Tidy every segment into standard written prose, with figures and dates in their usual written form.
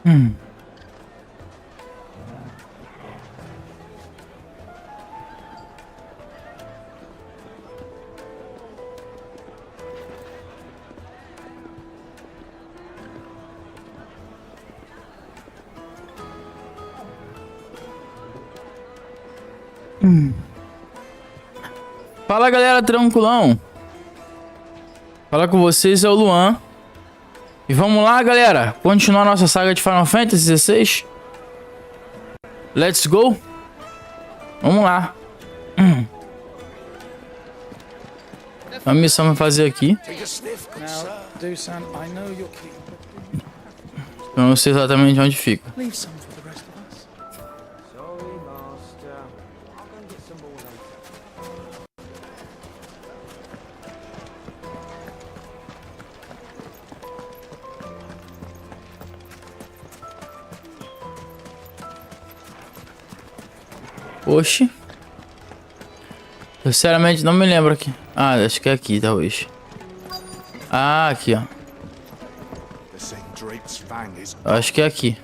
Hum. Fala galera, tranquilão. Fala com vocês, é o Luan. E vamos lá galera, continuar nossa saga de Final Fantasy XVI. Let's go. Vamos lá. Uma missão pra fazer aqui. Eu não sei exatamente onde fica. Oxi. Eu sinceramente não me lembro aqui. Ah, acho que é aqui, talvez. Ah, aqui, ó. Acho que é aqui.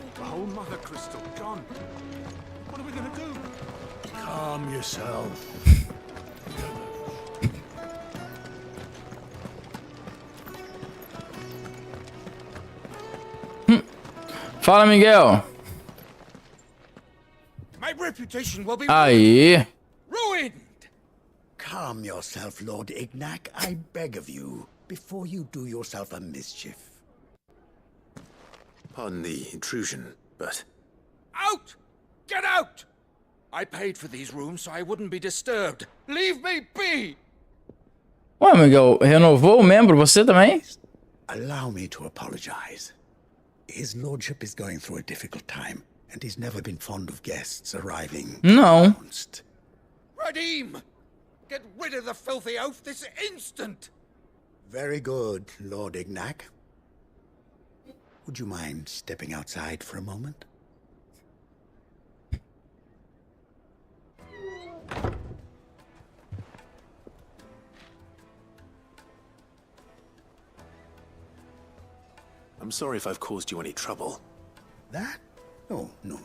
Fala, Miguel. Aí. Calm yourself, Lord Ignac, I beg of you, before you do yourself a mischief. Pardon the intrusion, but... Out! Get out! I paid for these rooms so I wouldn't be disturbed. Leave me be! Ué, Miguel, renovou o membro, você também? Allow me to apologize. His lordship is going through a difficult time, and he's never been fond of guests arriving. Não. Radim! Get rid of the filthy oaf this instant! Very good, Lord Ignac. Would you mind stepping outside for a moment? I'm sorry if I've caused you any trouble. That? Oh, no.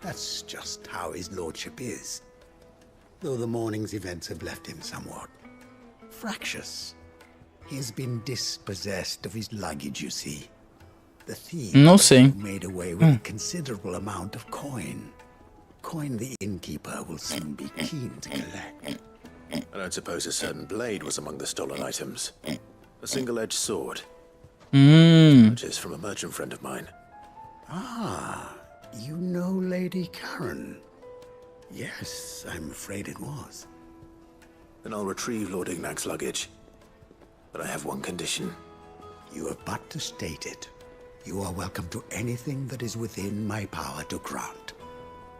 That's just how his lordship is. Though the morning's events have left him somewhat fractious. He has been dispossessed of his luggage, you see. The thieves made away with a considerable amount of coin. Coin the innkeeper will soon be keen to collect. I don't suppose a certain blade was among the stolen items. A single-edged sword. Which is from a merchant friend of mine. Ah, you know Lady Karen. Yes, I'm afraid it was. Then I'll retrieve Lord Ignac's luggage. But I have one condition. You have but to state it. You are welcome to anything that is within my power to grant.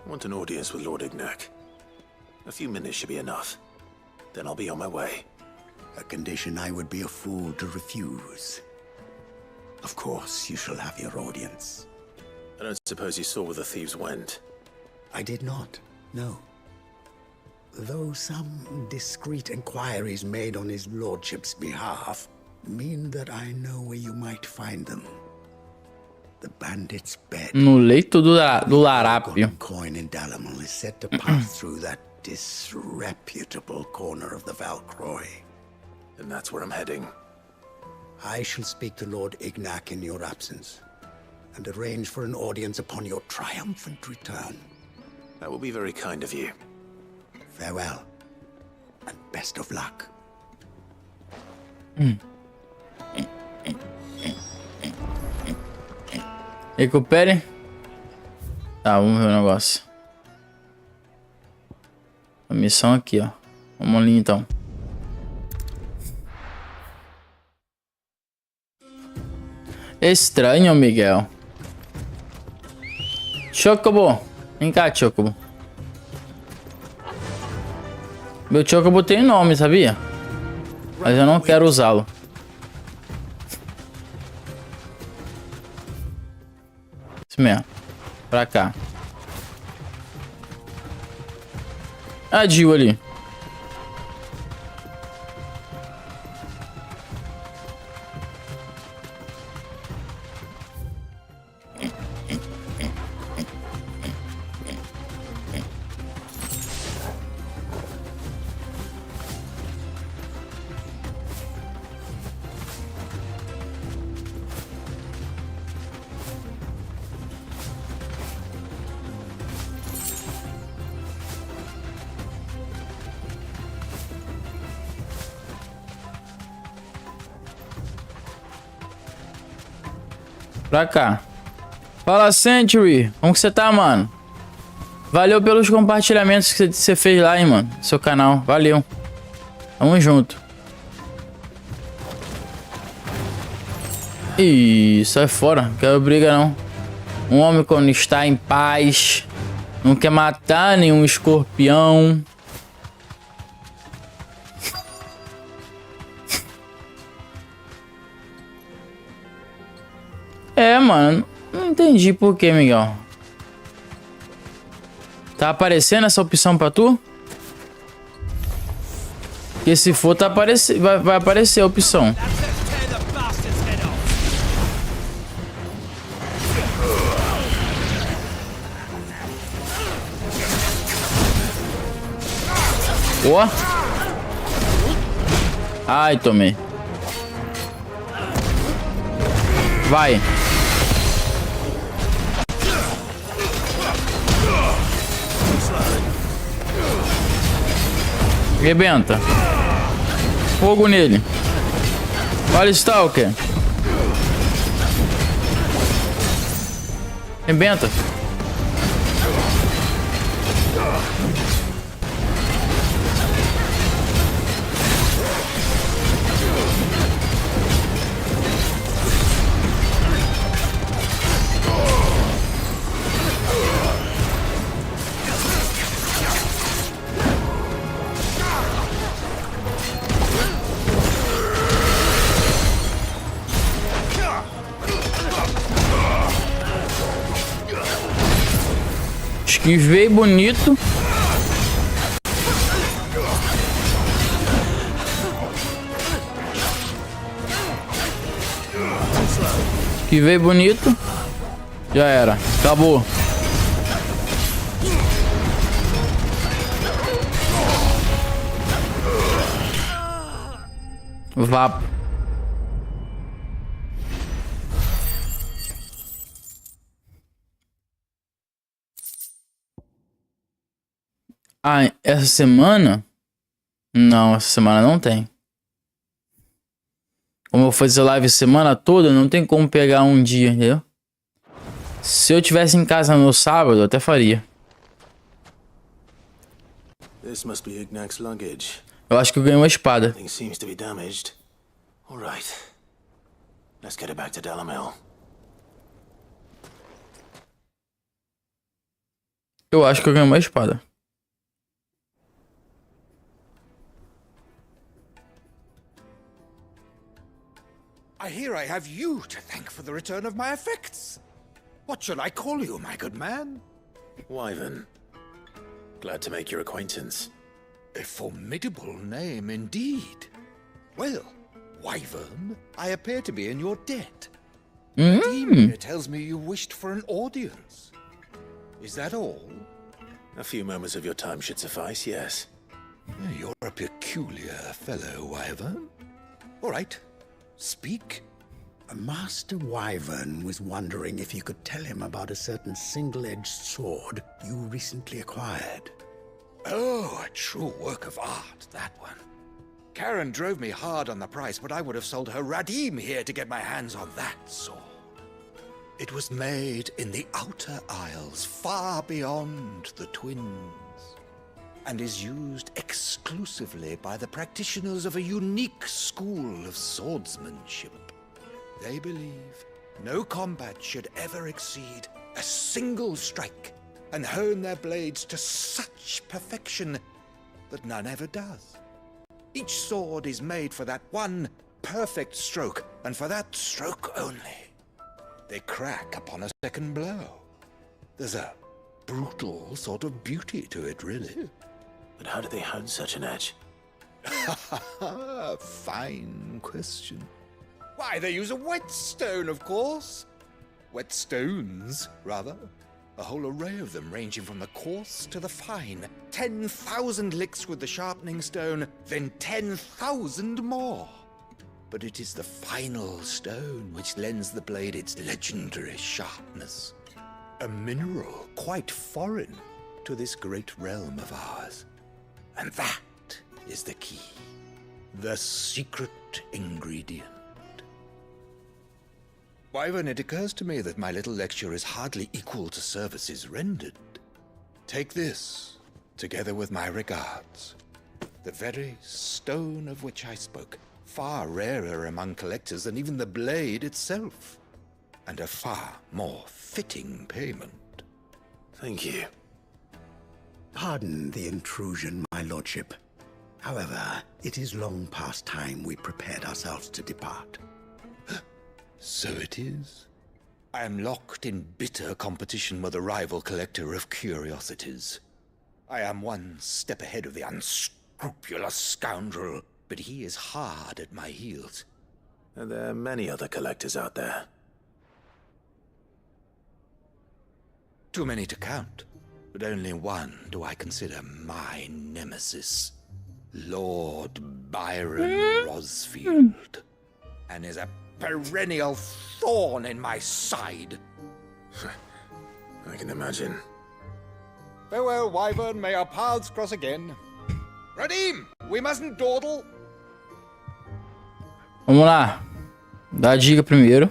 I want an audience with Lord Ignac. A few minutes should be enough. Then I'll be on my way. A condition I would be a fool to refuse. Of course, you shall have your audience. I don't suppose you saw where the thieves went. I did not, no. Though some discreet inquiries made on his lordship's behalf mean that I know where you might find them. The bandit's bed. No leito do larápio. Coin in Dalamal is said to pass through that disreputable corner of the Valcroy. And that's where I'm heading. I shall speak to Lord Ignac in your absence, and arrange for an audience upon your triumphant return. That will be very kind of you. Farewell, and best of luck. Recupere. Tá, vamos ver o negócio. A missão aqui, ó. Vamos ali então. Estranho, Miguel. Chocobo. Vem cá, Chocobo. Meu Chocobo tem nome, sabia? Mas eu não quero usá-lo. Isso mesmo. Pra cá. A Jill ali. Pra cá. Fala, Century. Como que você tá, mano? Valeu pelos compartilhamentos que você fez lá, hein, mano. Seu canal. Valeu. Tamo junto. Ih, sai fora. Não quero briga, não. Um homem quando está em paz não quer matar nenhum escorpião. É, mano. Não entendi por que, Miguel. Tá aparecendo essa opção pra tu? Porque se for, tá vai aparecer a opção. Ó. Ai, tomei. Vai. Rebenta. Fogo nele. Olha, Stalker. Rebenta. Esquivei bonito. Esquivei bonito. Já era. Acabou. Vapo. Ah, essa semana? Não, essa semana não tem. Como eu vou fazer live semana toda, não tem como pegar um dia, entendeu? Se eu tivesse em casa no sábado, eu até faria. This must be Ignac's luggage. Eu acho que eu ganhei uma espada. Thing seems to be damaged. All right. Let's get it back to Delamel. Eu acho que eu ganhei uma espada. I hear I have you to thank for the return of my effects. What shall I call you, my good man? Wyvern. Glad to make your acquaintance. A formidable name indeed. Well, Wyvern, I appear to be in your debt. Dean tells me you wished for an audience. Is that all? A few moments of your time should suffice, yes. You're a peculiar fellow, Wyvern. All right. Speak. Master Wyvern was wondering if you could tell him about a certain single-edged sword you recently acquired. Oh, a true work of art, that one. Karen drove me hard on the price, but I would have sold her Radim here to get my hands on that sword. It was made in the Outer Isles, far beyond the Twins, and is used exclusively by the practitioners of a unique school of swordsmanship. They believe no combat should ever exceed a single strike, and hone their blades to such perfection that none ever does. Each sword is made for that one perfect stroke, and for that stroke only. They crack upon a second blow. There's a brutal sort of beauty to it, really. But how do they hone such an edge? Fine question. Why, they use a whetstone, of course. Whetstones, rather. A whole array of them, ranging from the coarse to the fine. 10,000 licks with the sharpening stone, then 10,000 more. But it is the final stone which lends the blade its legendary sharpness. A mineral quite foreign to this great realm of ours. And that is the key. The secret ingredient. Wyvern, it occurs to me that my little lecture is hardly equal to services rendered. Take this, together with my regards. The very stone of which I spoke, far rarer among collectors than even the blade itself, and a far more fitting payment. Thank you. Pardon the intrusion, my lordship. However, it is long past time we prepared ourselves to depart. So it is. I am locked in bitter competition with a rival collector of curiosities. I am one step ahead of the unscrupulous scoundrel, but he is hard at my heels. Are there many other collectors out there? Too many to count, but only one do I consider my nemesis. Lord Byron Rosfield. And is a perennial thorn in my side. I can imagine. Farewell, Wyvern. May our paths cross again. Radim, we mustn't dawdle. Vamos lá. Dá a dica primeiro.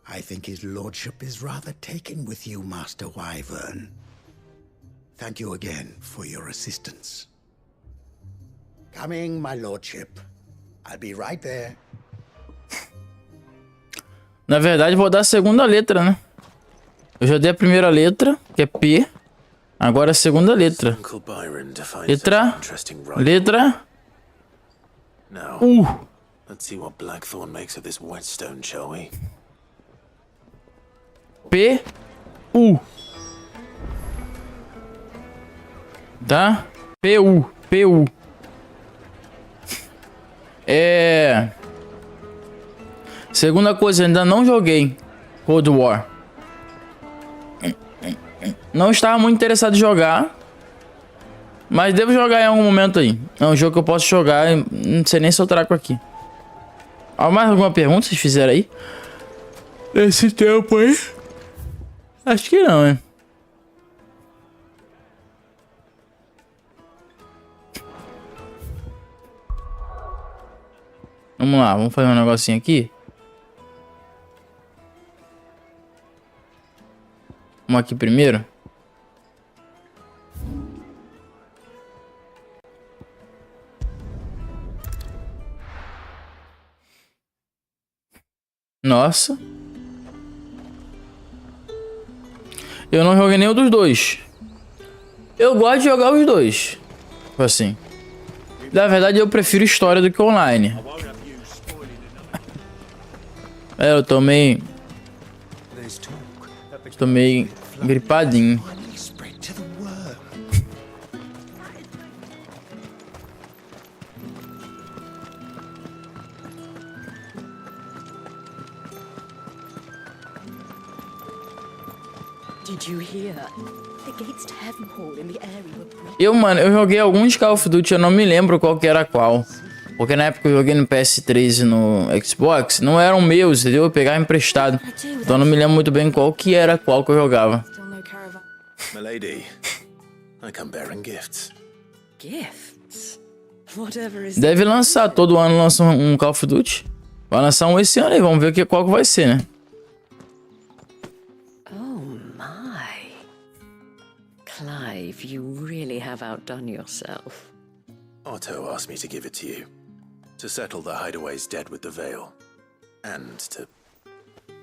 I think his lordship is rather taken with you, Master Wyvern. Thank you again for your assistance. Coming, my lordship. I'll be right there. Na verdade, vou dar a segunda letra, né? Eu já dei a primeira letra, que é P. Agora a segunda letra. Uncle Byron defines Letra. such an interesting rival. Letra. Now, let's see what Blackthorn makes of this whetstone, shall we? P. U. Tá? P-U. P-U. Segunda coisa, ainda não joguei Cold War. Não estava muito interessado em jogar, mas devo jogar em algum momento aí. É um jogo que eu posso jogar, não sei nem se eu trago aqui. Há mais alguma pergunta que vocês fizeram aí? Nesse tempo aí? Acho que não, hein? Vamos lá, vamos fazer um negocinho aqui. Vamos aqui primeiro. Nossa. Eu não joguei nenhum dos dois. Eu gosto de jogar os dois. Tipo assim. Na verdade, eu prefiro história do que online. Eu tomei gripadinho. Mano, eu joguei alguns Call of Duty, eu não me lembro qual que era qual. Porque na época eu joguei no PS3 e no Xbox, não eram meus, entendeu? Eu pegava emprestado. Então eu não me lembro muito bem qual que era qual que eu jogava. Milady, I come bearing gifts. Gifts? Whatever is. Deve lançar, todo ano lança um Call of Duty. Vai lançar um esse ano aí, vamos ver qual que vai ser, né? Oh my. Clive, you really have outdone yourself. Otto asked me to give it to you. To settle the hideaway's debt with the Veil. And to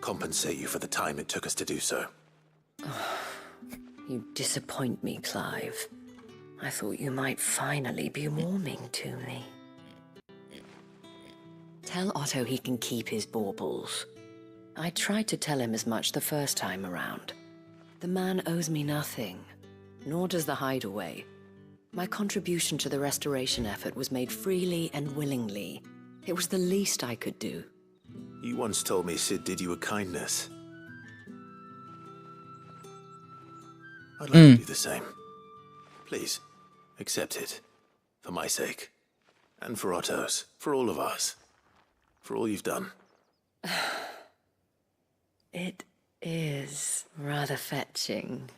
compensate you for the time it took us to do so. You disappoint me, Clive. I thought you might finally be warming to me. Tell Otto he can keep his baubles. I tried to tell him as much the first time around. The man owes me nothing, nor does the hideaway. My contribution to the restoration effort was made freely and willingly. It was the least I could do. You once told me Sid did you a kindness. I'd like to do the same. Please, accept it. For my sake. And for Otto's. For all of us. For all you've done. It is rather fetching,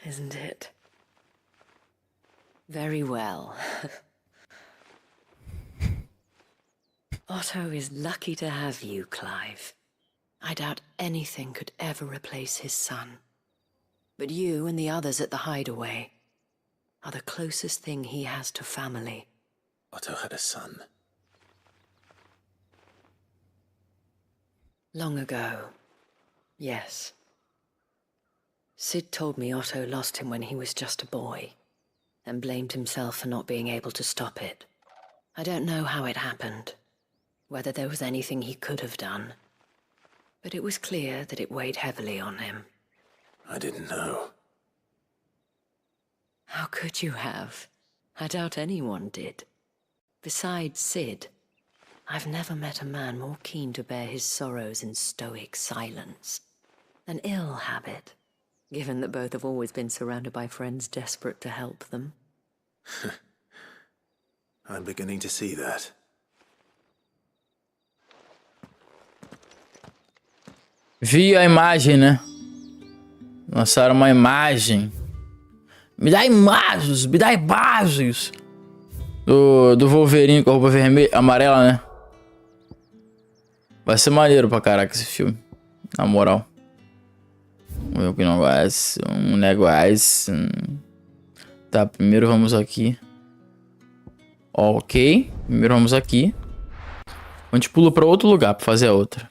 isn't it? Very well. Otto is lucky to have you, Clive. I doubt anything could ever replace his son. But you and the others at the hideaway are the closest thing he has to family. Otto had a son. Long ago, yes. Sid told me Otto lost him when he was just a boy, and blamed himself for not being able to stop it. I don't know how it happened, whether there was anything he could have done, but it was clear that it weighed heavily on him. I didn't know. How could you have? I doubt anyone did. Besides Sid, I've never met a man more keen to bear his sorrows in stoic silence. An ill habit, given that both have always been surrounded by friends desperate to help them. I'm beginning to see that. Vi a imagem, né? Lançaram uma imagem. Me dá imagens, me dá imagens. Do Wolverine com a roupa vermelha, amarela, né? Vai ser maneiro pra caraca esse filme. Na moral. Eu que não gosto. Um negócio. Tá, primeiro vamos aqui. Ok. Primeiro vamos aqui. A gente pula pra outro lugar pra fazer a outra.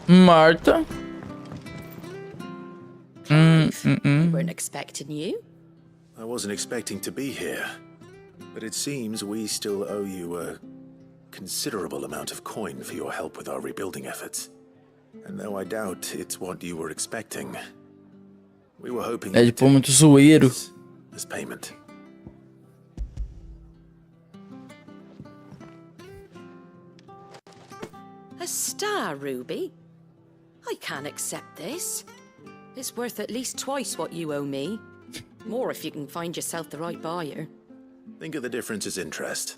Marta. Weren't expecting you. I wasn't expecting to be here, but it seems we still owe you a considerable amount of coin for your help with our rebuilding efforts. And though I doubt it's what you were expecting, we were hoping É tipo muito zoeiro. as payment. A star, Ruby? I can't accept this. It's worth at least twice what you owe me. More if you can find yourself the right buyer. Think of the difference as interest.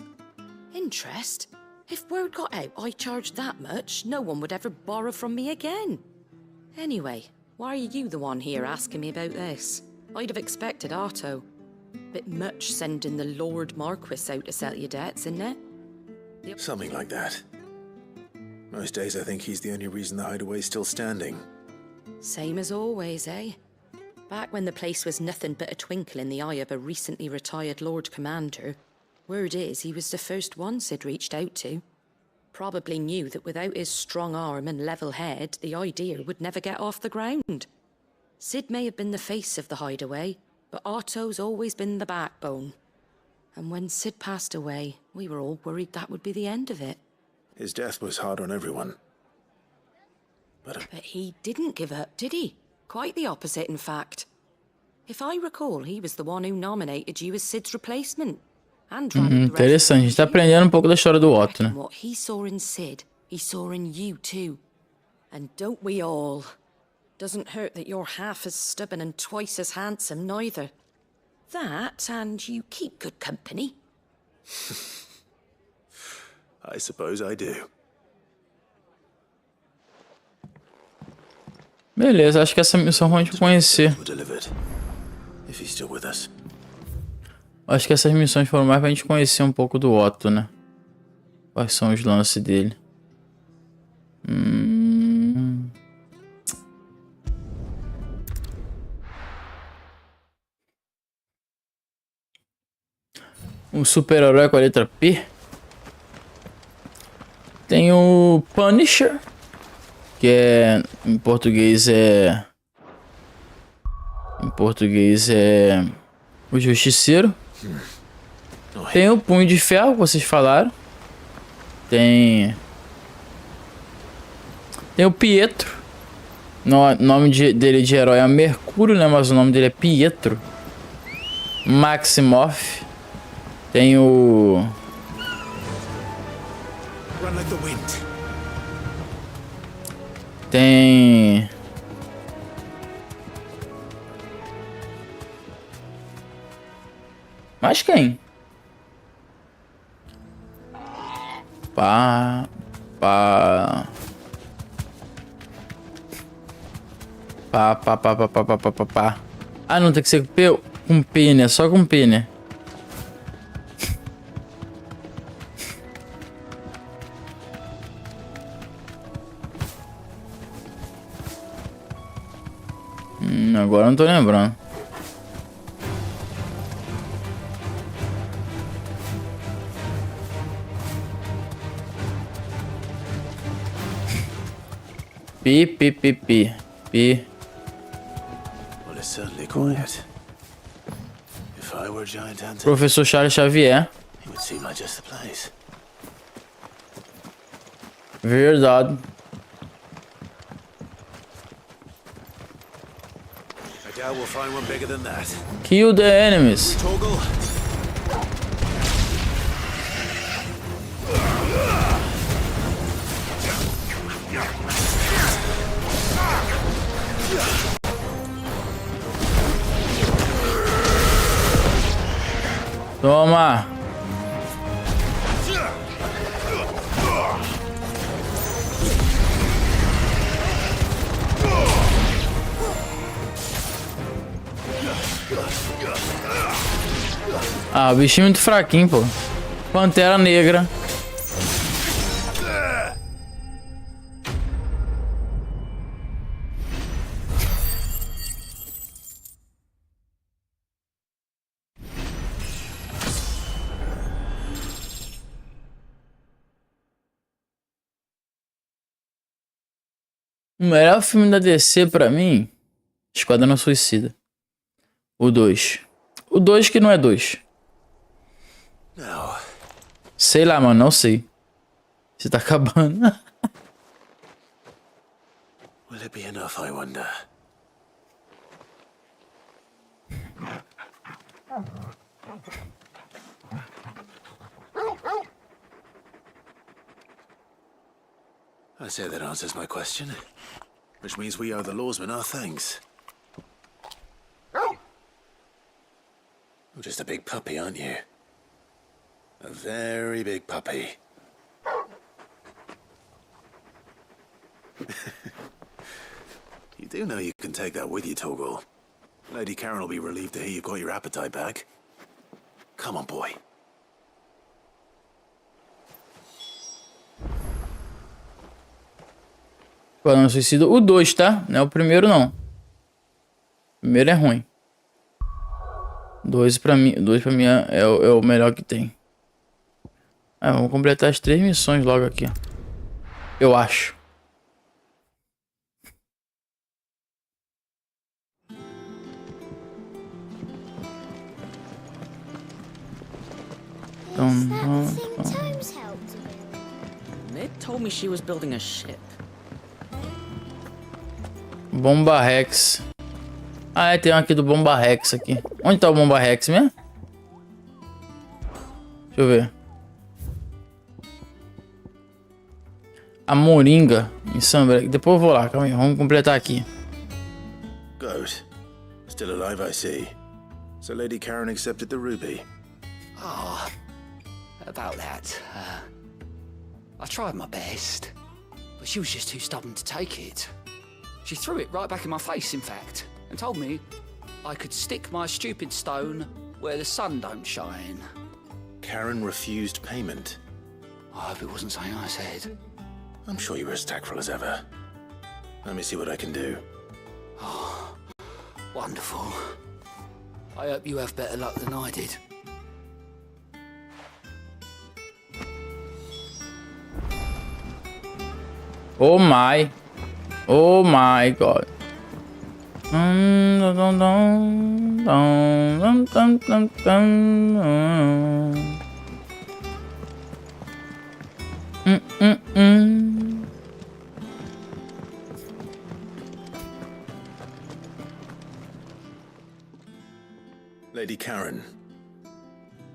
Interest? If word got out I charged that much, no one would ever borrow from me again. Anyway, why are you the one here asking me about this? I'd have expected Otto. Bit much sending the Lord Marquis out to settle your debts, isn't it? Something like that. Most days I think he's the only reason the hideaway's still standing. Same as always, eh? Back when the place was nothing but a twinkle in the eye of a recently retired Lord Commander, word is he was the first one Sid reached out to. Probably knew that without his strong arm and level head, the idea would never get off the ground. Sid may have been the face of the hideaway, but Otto's always been the backbone. And when Sid passed away, we were all worried that would be the end of it. His death was hard on everyone. But he didn't give up, did he? Quite the opposite, in fact. If I recall, he was the one who nominated you as Sid's replacement. And Interessante, a gente tá aprendendo um pouco da história do Otto, né? What he saw in Sid, he saw in you too. And don't we all? Doesn't hurt that you're half as stubborn and twice as handsome, neither. That, and you keep good company. I suppose I do. Beleza, acho que essa missão vamos conhecer. If he's still with us. Acho que essas missões foram mais pra gente conhecer um pouco do Otto, né? Quais são os lances dele. Um super-herói com a letra P. Tem o Punisher, que é em português é o Justiceiro. Tem o Punho de Ferro, que vocês falaram. Tem o Pietro. O nome dele de herói é Mercúrio, né? Mas o nome dele é Pietro. Maximoff. Tem o... Run like the wind. Tem... Mas quem? Pá, pá, pá, pá, pá, pá, pá, pá, pá. Ah, não, tem que ser com P, né? Só com P, né? Agora eu não tô lembrando. Pi, pi, pi, pi. Pi. Well, it's certainly quiet. If I were Giant Hunter, Professor Charles Xavier. it would seem like just the place. Verdade. I doubt we'll find one bigger than that. Kill the enemies. Torgal? Toma. Ah, o bichinho é muito fraquinho, pô. Pantera Negra. O melhor filme da DC pra mim, Esquadrão Suicida. O 2. O 2 que não é 2. Now, Sei lá, mano, não sei. Se tá acabando. will it be enough, I wonder? I say that answers my question. Which means we owe the lawsman our thanks. You're just a big puppy, aren't you? A very big puppy. You do know you can take that with you, Torgal. Lady Karen will be relieved to hear you've got your appetite back. Come on, boy. Esquadrão Suicida. O 2, tá? Não é o primeiro, não. O primeiro é ruim. 2 pra mim é o melhor que tem. Ah, vamos completar as 3 missões logo aqui. Eu acho. Ned told me she was building a ship. Bomba Rex. Ah, é, tem um aqui do Bomba Rex aqui. Onde tá o Bomba Rex mesmo? Deixa eu ver. A Moringa em Sombria. Depois eu vou lá, calma aí. Vamos completar aqui. Good. Still alive, I see. So Lady Karen accepted the ruby. Ah, about that. I tried my best, but she was just too stubborn to take it. She threw it right back in my face, in fact, and told me I could stick my stupid stone where the sun don't shine. Karen refused payment. I hope it wasn't something I said. I'm sure you were as tactful as ever. Let me see what I can do. Oh, wonderful. I hope you have better luck than I did. Oh my. Oh my god. Lady Karen,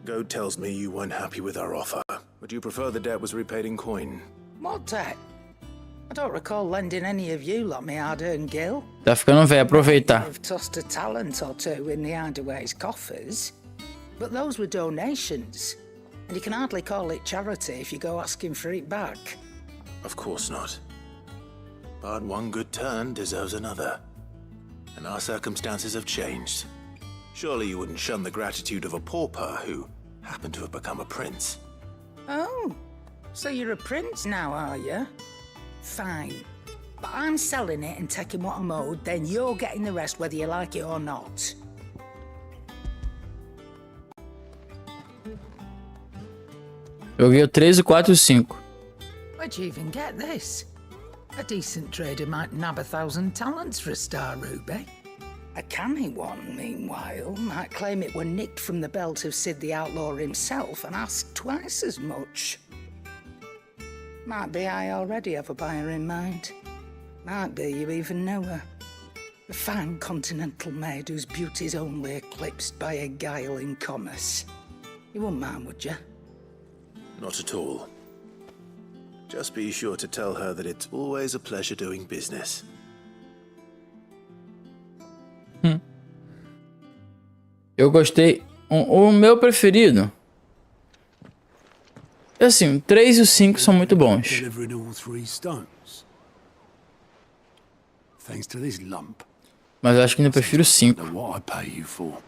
Goad tells me you weren't happy with our offer. Would you prefer the debt was repaid in coin? What debt? I don't recall lending any of you lot me hard-earned gil. Tá ficando velho, aproveitar. I've tossed a talent or two in the Hideaway's coffers. But those were donations. And you can hardly call it charity if you go asking for it back. Of course not. But one good turn deserves another. and our circumstances have changed. Surely you wouldn't shun the gratitude of a pauper who happened to have become a prince. Oh, so you're a prince now, are you? Fine. But I'm selling it and taking what I'm owed, then you're getting the rest whether you like it or not. Joguei o 3, o 4 e o 5. Where'd you even get this? A decent trader might nab 1,000 talents for a star ruby. A canny one, meanwhile, might claim it were nicked from the belt of Sid the Outlaw himself and ask twice as much. Might be I already have a buyer in mind. Might be you even know her. A fine continental maid whose beauty's only eclipsed by a guile in commerce. You wouldn't mind, would you? Not at all. Just be sure to tell her that it's always a pleasure doing business. Eu gostei. O meu preferido. Assim, o 3 e o 5 são muito bons. Delivering all 3 stones. Thanks to this lump. Mas eu acho que ainda prefiro o 5. Know what I pay you for.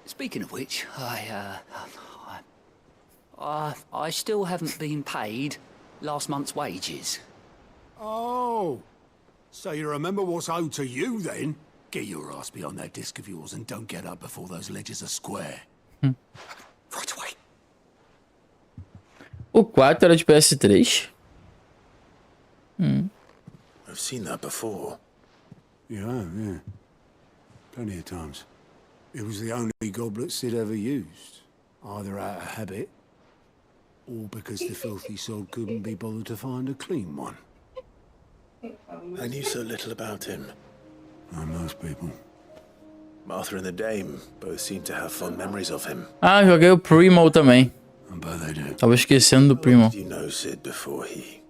Speaking of which, I still haven't been paid last month's wages. Oh, so you remember what's owed to you then? Get your ass behind that disc of yours and don't get up before those ledgers are square. Right away. O 4 era de PS3. I've seen that before. Yeah. Plenty of times. It was the only goblet Sid ever used. Either out of habit, or because the filthy sod couldn't be bothered to find a clean one. I knew so little about him. Like most people. Martha and the Dame both seem to have fond memories of him. Ah, joguei o Primo também. I bet they do. Tava esquecendo do Primo. Did you know Sid before he...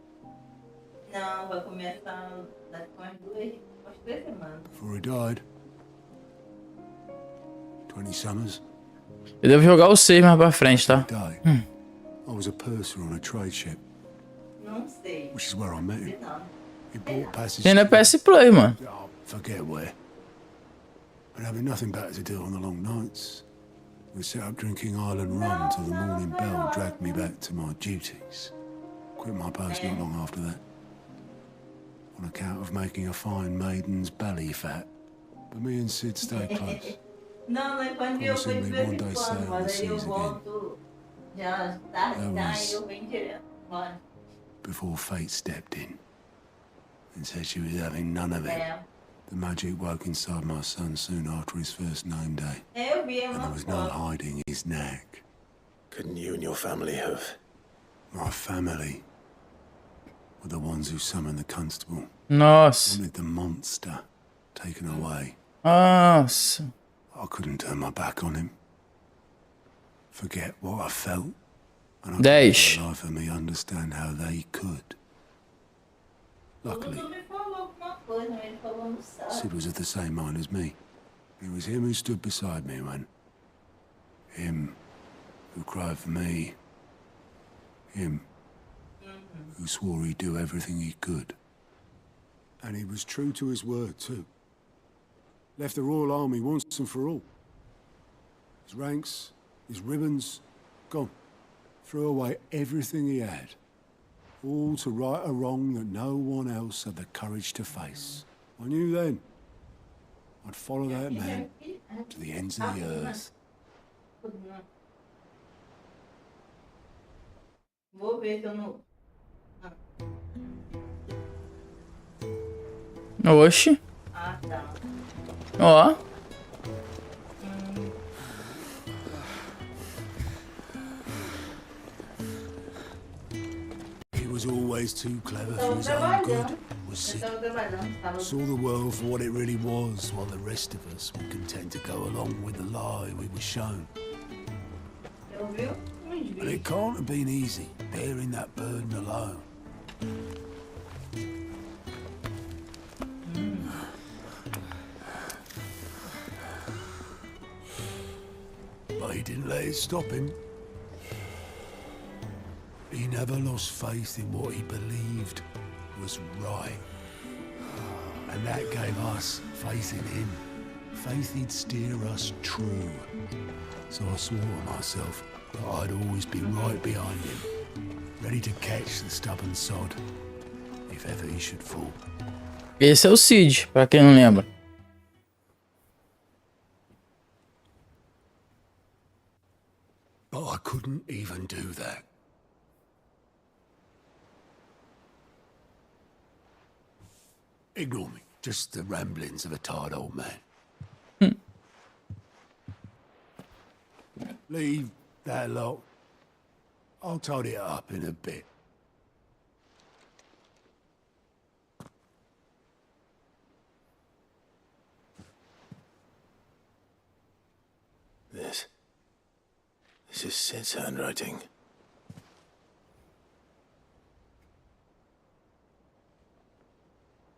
Não, vai começar daqui com umas 3 semanas. Before he died. 20 summers. Eu devo jogar o 6 mais pra frente, tá? Day. I was a purser on a trade ship, Não sei. which is where I met him. Não. He bought passage. Tem na PS Play, mano. Oh, forget where. But having nothing better to do on the long nights, we set up drinking Island rum till the morning bell dragged me back to my duties. Quit my post not long after that, on account of making a fine maiden's belly fat. But me and Sid stayed close. Não, quando eu vou de vez em quando, mas aí eu volto já tarde, e eu venho direto. Bora. Before fate stepped in and said she was having none of it. The magic woke inside my son soon after his first name day, Eu vi and there uma was no hiding his knack. Couldn't you and your family have... My family were the ones who summoned the constable, Nossa. wanted the monster taken away. Nossa. I couldn't turn my back on him. Forget what I felt, and I 10. couldn't for life of me understand how they could. Luckily, Dudu me falou alguma coisa, mas ele falou no sábado. Sid was of the same mind as me. It was him who stood beside me when... Him who cried for me. Him who swore he'd do everything he could. And he was true to his word, too. Left the Royal Army once and for all. His ranks, his ribbons, gone. Threw away everything he had. All to right a wrong that no one else had the courage to face. I knew then I'd follow that man to the ends of the earth. Vou ver se eu não... Oxi. Ah, tá. Ó. He was always too clever for his own good, was Sid. Estava trabalhando, estava... Saw the world for what it really was, while the rest of us were content to go along with the lie we were shown. Eu vi uns And vídeos. it can't have been easy, bearing that burden alone. But he didn't let it stop him. He never lost faith in what he believed was right. And that gave us faith in him. Faith he'd steer us true. So I swore to myself that I'd always be right behind him, ready to catch the stubborn sod, if ever he should fall. Esse é o Cid, pra quem não lembra. But I couldn't even do that. Ignore me. Just the ramblings of a tired old man. Leave that lot. I'll tidy it up in a bit. This is Sid's handwriting.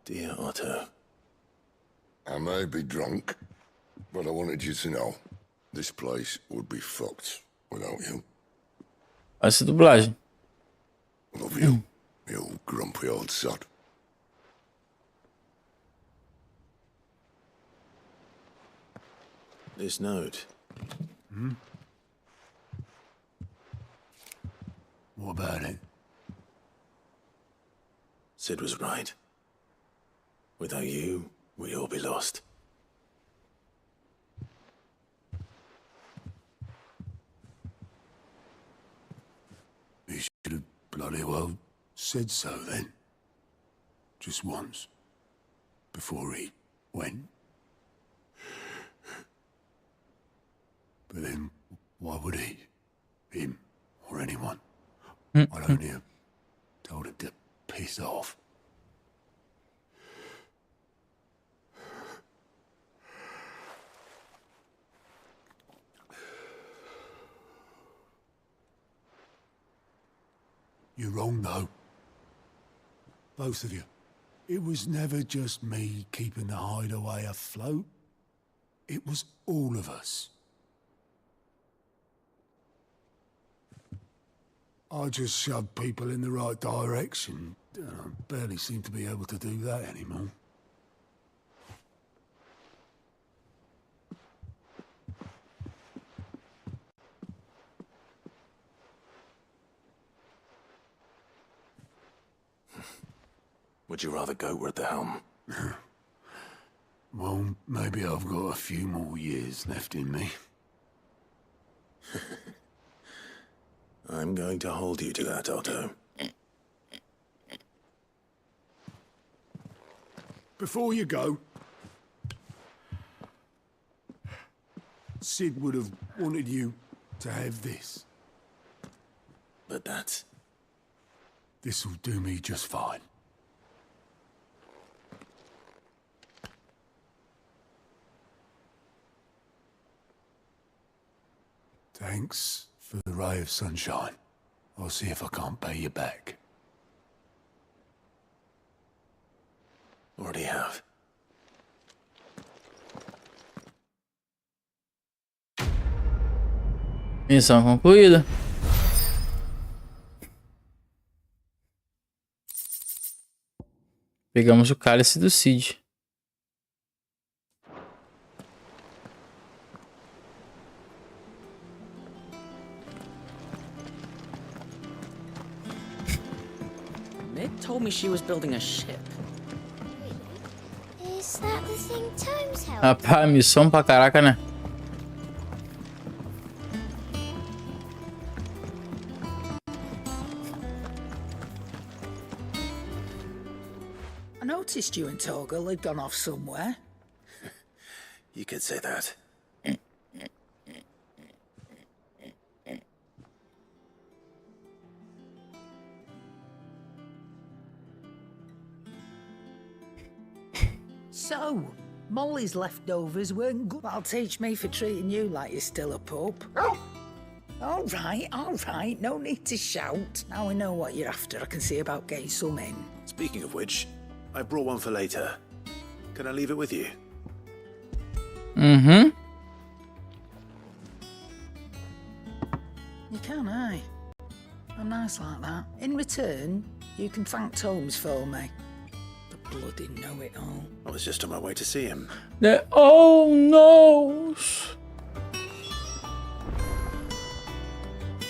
Dear Otto. I may be drunk, but I wanted you to know this place would be fucked without you. Essa dublagem. Love you, you grumpy old sod. This note. What about it? Sid was right. Without you, we'd all be lost. He should have bloody well said so then. Just once. Before he went. But then, why would he? Him, or anyone? I'd only have told him to piss off. You're wrong, though. Both of you. It was never just me keeping the hideaway afloat. It was all of us. I just shoved people in the right direction. I barely seem to be able to do that anymore. Would you rather go at the helm? Well, maybe I've got a few more years left in me. I'm going to hold you to that, Otto. Before you go, Sid would have wanted you to have this. But that's... This'll do me just fine. Thanks for the ray of sunshine. I'll see if I can't pay you back. Already have. Missão concluída. Pegamos o cálice do Cid. Nick told me she was building a ship. Is that the thing Tomes held? Rapaz, missão pra caraca, né? I noticed you and Torgal had gone off somewhere. You could say that. So, Molly's leftovers weren't good. That'll teach me for treating you like you're still a pup. All right, no need to shout. Now we know what you're after. I can see about getting some in. Speaking of which, I brought one for later. Can I leave it with you? Mm-hmm. You can, aye. I'm nice like that. In return, you can thank Tomes for me. The bloody know-it-all. I was just on my way to see him. The all knows.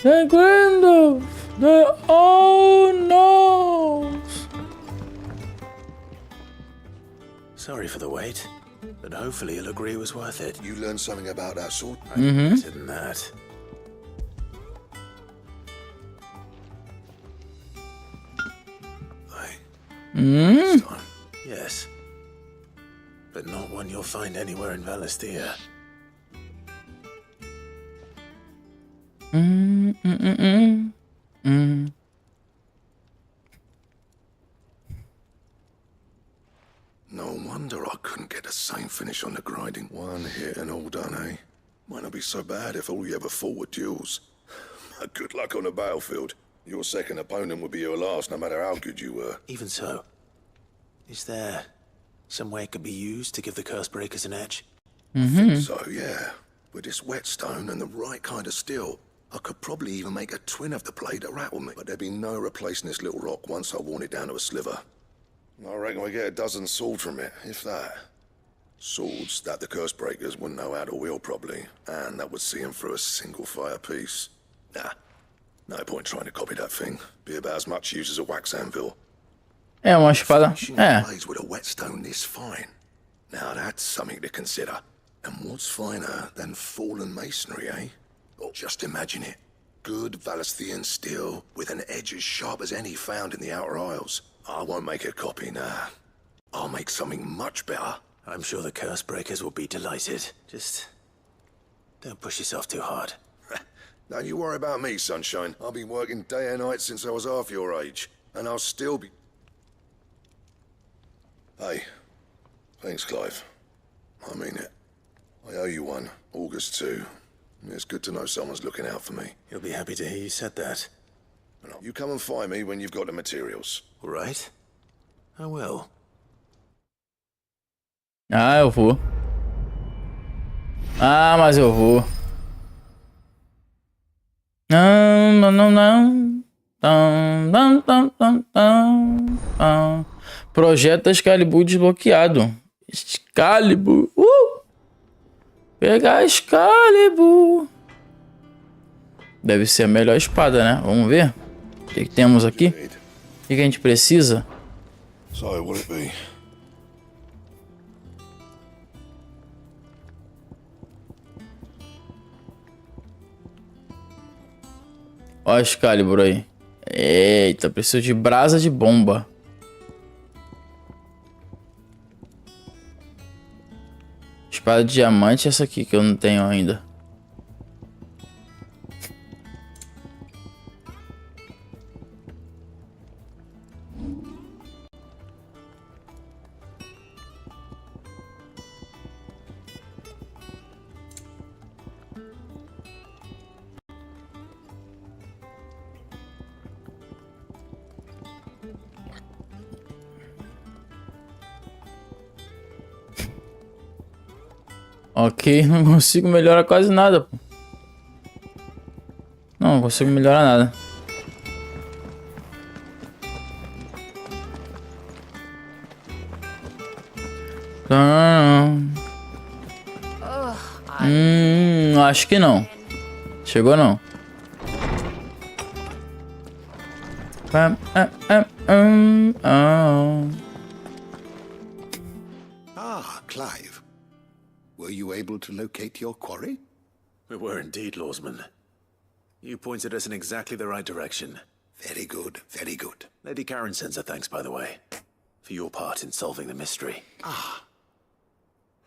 The Gandalf. The all knows. Sorry for the wait, but hopefully you'll agree it was worth it. You learned something about that sword? Better than that. Stone. Yes. But not one you'll find anywhere in Valisthea. No wonder I couldn't get the same finish on the grinding. One hit and all done, eh? Might not be so bad if all you ever fought were duels. Good luck on the battlefield. Your second opponent would be your last, no matter how good you were. Even so, is there some way it could be used to give the curse breakers an edge? I think so, yeah. With this whetstone and the right kind of steel, I could probably even make a twin of the blade to rattle me. But there'd be no replacing this little rock once I worn it down to a sliver. I reckon we get a dozen swords from it, if that. Swords that the curse breakers wouldn't know how to wield properly, and that would see them through a single fire piece. Nah, no point trying to copy that thing. Be about as much use as a wax anvil. É uma espada. É. Blades with a whetstone this fine. Now that's something to consider. And what's finer than fallen masonry, eh? Oh, just imagine it. Good Valisthean steel with an edge as sharp as any found in the Outer Isles. I won't make a copy, nah. I'll make something much better. I'm sure the curse breakers will be delighted. Just don't push yourself too hard. Don't you worry about me, sunshine. I've been working day and night since I was half your age. And I'll still be... Hey, thanks, Clive. I mean it. I owe you one. August too. It's good to know someone's looking out for me. He'll be happy to hear you said that. You come and find me when you've got the materials. All right? I will. Ah, eu vou. Ah, mas eu vou. Não, não, não, não. Não, não, não, não, não. Projeto Excalibur desbloqueado. Excalibur. Pegar Excalibur. Deve ser a melhor espada, né? Vamos ver. O que temos aqui? O que a gente precisa? So, will it be? Ó a Excalibur aí. Eita, preciso de brasa de bomba. Espada de diamante, essa aqui que eu não tenho ainda. Ok, não consigo melhorar quase nada, pô. Não consigo melhorar nada. Acho que não. Chegou não. Ah, Clive. Were you able to locate your quarry? We were indeed, Lawsman. You pointed us in exactly the right direction. Very good, very good. Lady Karen sends her thanks, by the way, for your part in solving the mystery. Ah.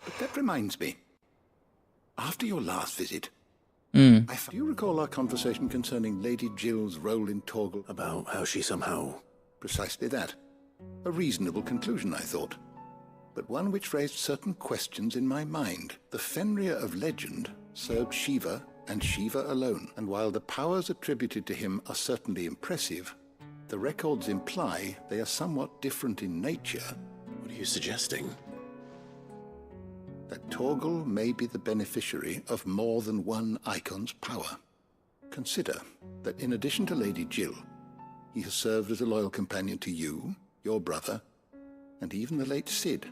But that reminds me. After your last visit, do you recall our conversation concerning Lady Jill's role in Torgal? About how she somehow... Precisely that. A reasonable conclusion, I thought. But one which raised certain questions in my mind. The Fenrir of legend served Shiva and Shiva alone, and while the powers attributed to him are certainly impressive, the records imply they are somewhat different in nature. What are you suggesting? That Torgal may be the beneficiary of more than one icon's power. Consider that in addition to Lady Jill, he has served as a loyal companion to you, your brother, and even the late Cid.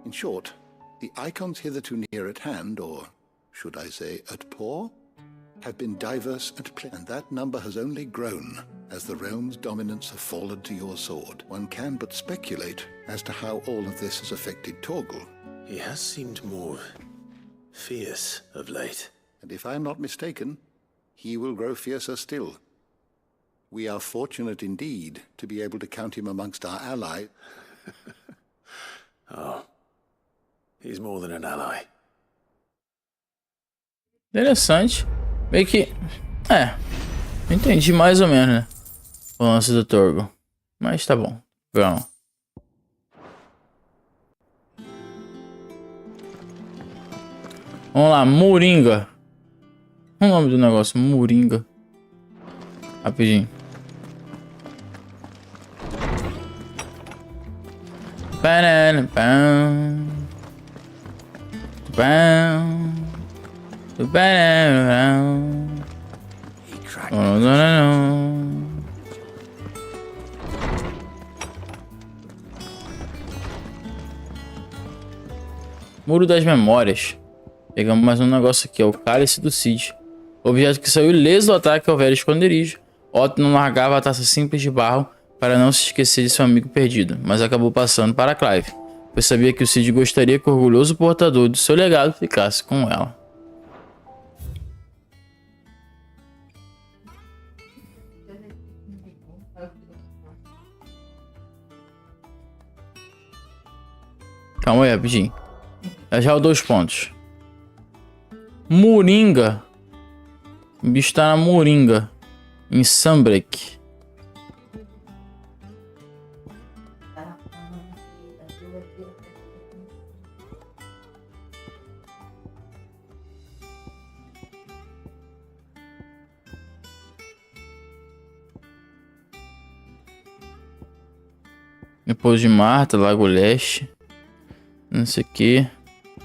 In short, the icons hitherto near at hand, or should I say at paw, have been diverse and that number has only grown as the realm's dominance have fallen to your sword. One can but speculate as to how all of this has affected Torgal. He has seemed more fierce of late. And if I am not mistaken, he will grow fiercer still. We are fortunate indeed to be able to count him amongst our allies. Oh, he's more than an ally. Interessante. Meio que... entendi mais ou menos, né? O lance do Torgo. Mas tá bom. Vamos. Vamos lá, Moringa. O nome do negócio, Moringa. Rapidinho. Banana, pão. Pão. Banana. Oh, não. Muro das Memórias. Pegamos mais um negócio aqui, é o cálice do Cid. Objeto que saiu ileso do ataque ao velho esconderijo. Otto não largava a taça simples de barro para não se esquecer de seu amigo perdido, mas acabou passando para Clive, pois sabia que o Cid gostaria que o orgulhoso portador do seu legado ficasse com ela. Calma aí, rapidinho. Já o 2 pontos. Moringa. O bicho tá na Moringa. Em Sunbreak. Depois de Marta, Lago Leste. Não sei o que.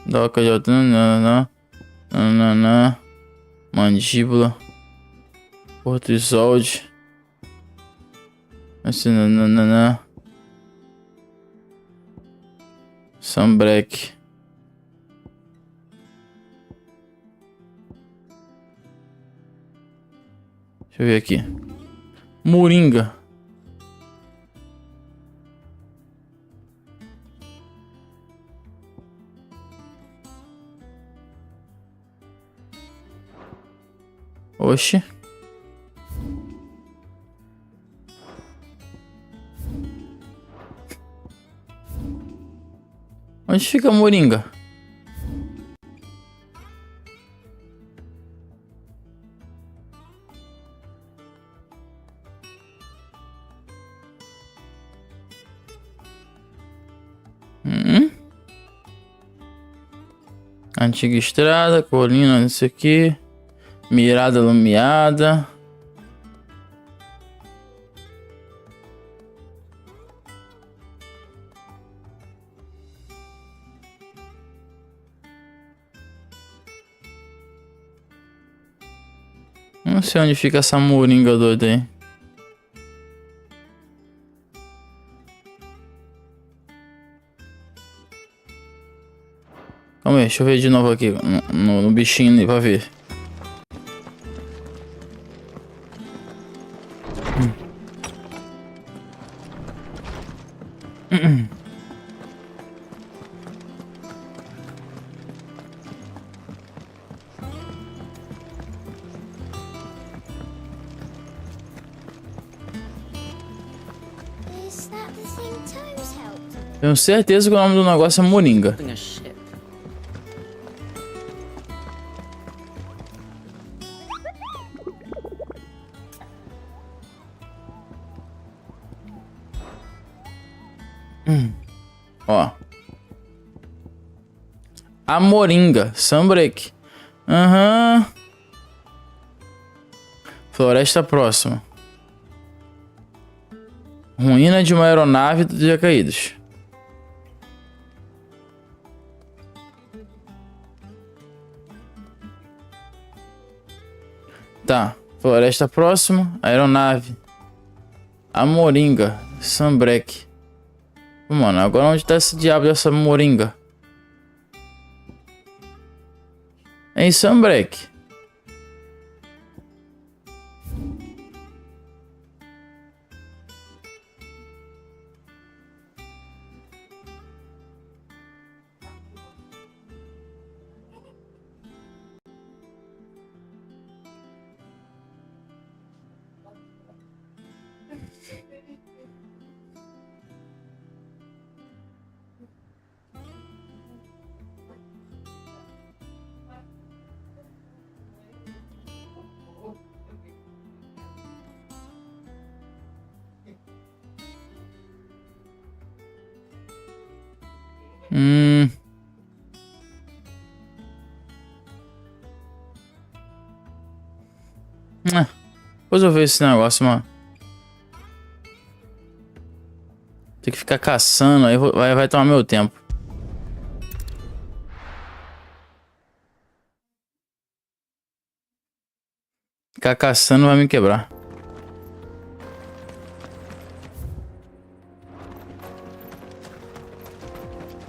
Doca de alto. Mandíbula. Porto Isolde. Assim, Sunbreak. Deixa eu ver aqui. Moringa. Oxi. Onde fica a Moringa? Antiga estrada, colina, não sei o que. Mirada lumiada. Não sei onde fica essa Moringa doida aí. Calma aí, deixa eu ver de novo aqui no bichinho pra ver. Is that the thing Tomes helped? Tenho certeza que o nome do negócio é Moringa. Ó. A Moringa. Sunbreak. Floresta próxima. Ruína de uma aeronave dos Dias Caídos. Tá. Floresta próxima. Aeronave. A Moringa. Sunbreak. Mano, agora onde tá esse diabo dessa moringa? Em Sunbreak. Depois eu vejo esse negócio, mano. Tem que ficar caçando, aí vai tomar meu tempo. Ficar caçando vai me quebrar.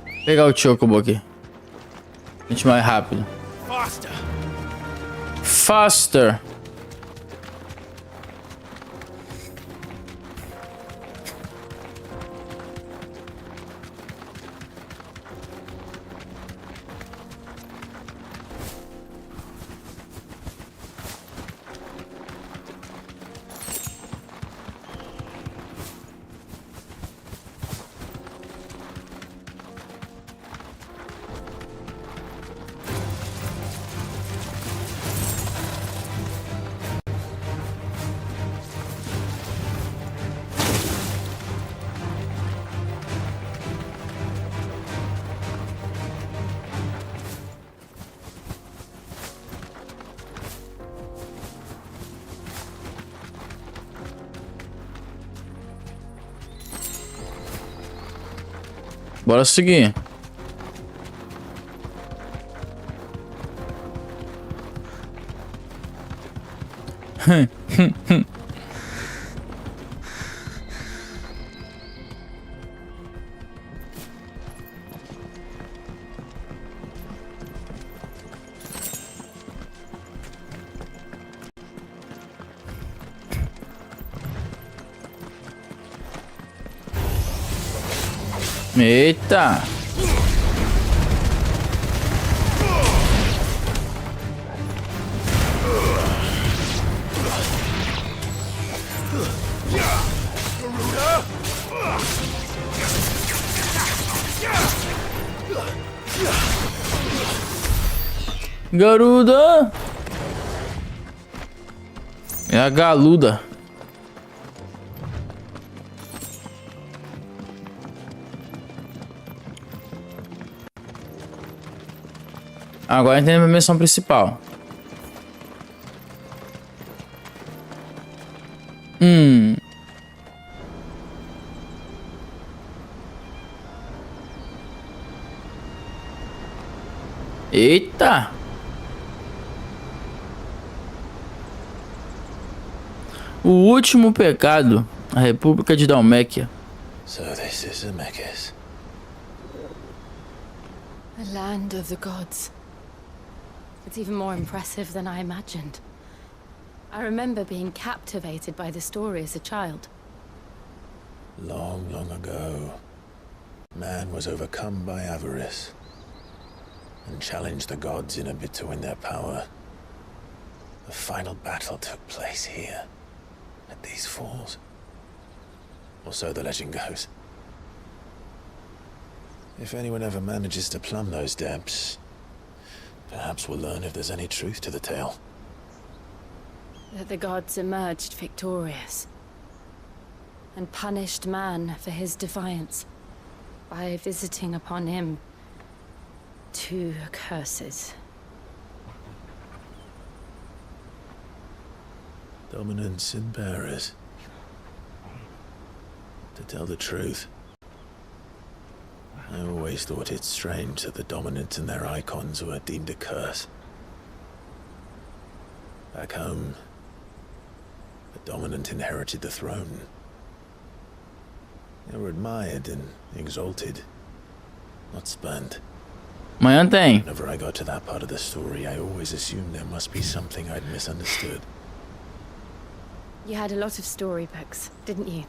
Vou pegar o Chocobo aqui. A gente vai rápido. Faster. Bora seguir. Eita! Garuda! É a galuda. Agora entendemos a missão principal. Eita! O último pecado, a República de Dalméquia. So this is Zemeckis. The land of the gods. It's even more impressive than I imagined. I remember being captivated by the story as a child. Long, long ago, man was overcome by avarice and challenged the gods in a bid to win their power. The final battle took place here, at these falls. Or so the legend goes. If anyone ever manages to plumb those depths, perhaps we'll learn if there's any truth to the tale. That the gods emerged victorious and punished man for his defiance by visiting upon him 2 curses. Dominance and bearers. To tell the truth, I always thought it strange that the dominant and their icons were deemed a curse. Back home, the dominant inherited the throne. They were admired and exalted, not spurned. Amanhã tem. Whenever I got to that part of the story, I always assumed there must be something I'd misunderstood. You had a lot of storybooks, didn't you?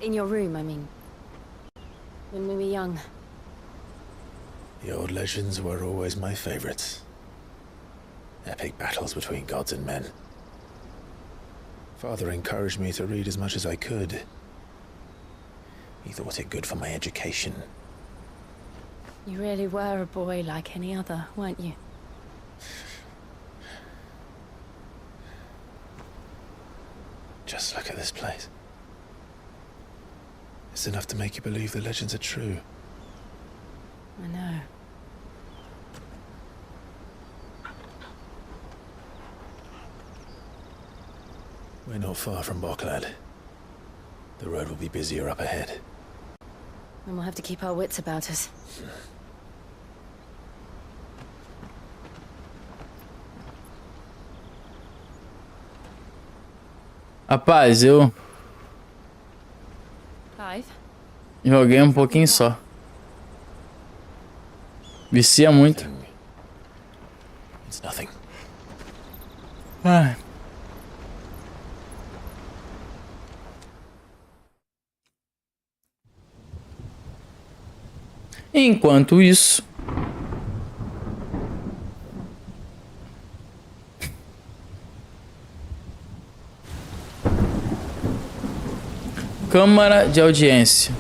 In your room, I mean. When we were young. The old legends were always my favorites. Epic battles between gods and men. Father encouraged me to read as much as I could. He thought it good for my education. You really were a boy like any other, weren't you? Just look at this place. It's enough to make you believe the legends are true. I know. We're not far from Boklad. The road will be busier up ahead. And we'll have to keep our wits about us. Rapaz, eu Clive? joguei um pouquinho só. Vicia muito. It's nothing. Ai. Enquanto isso, Câmara de Audiência.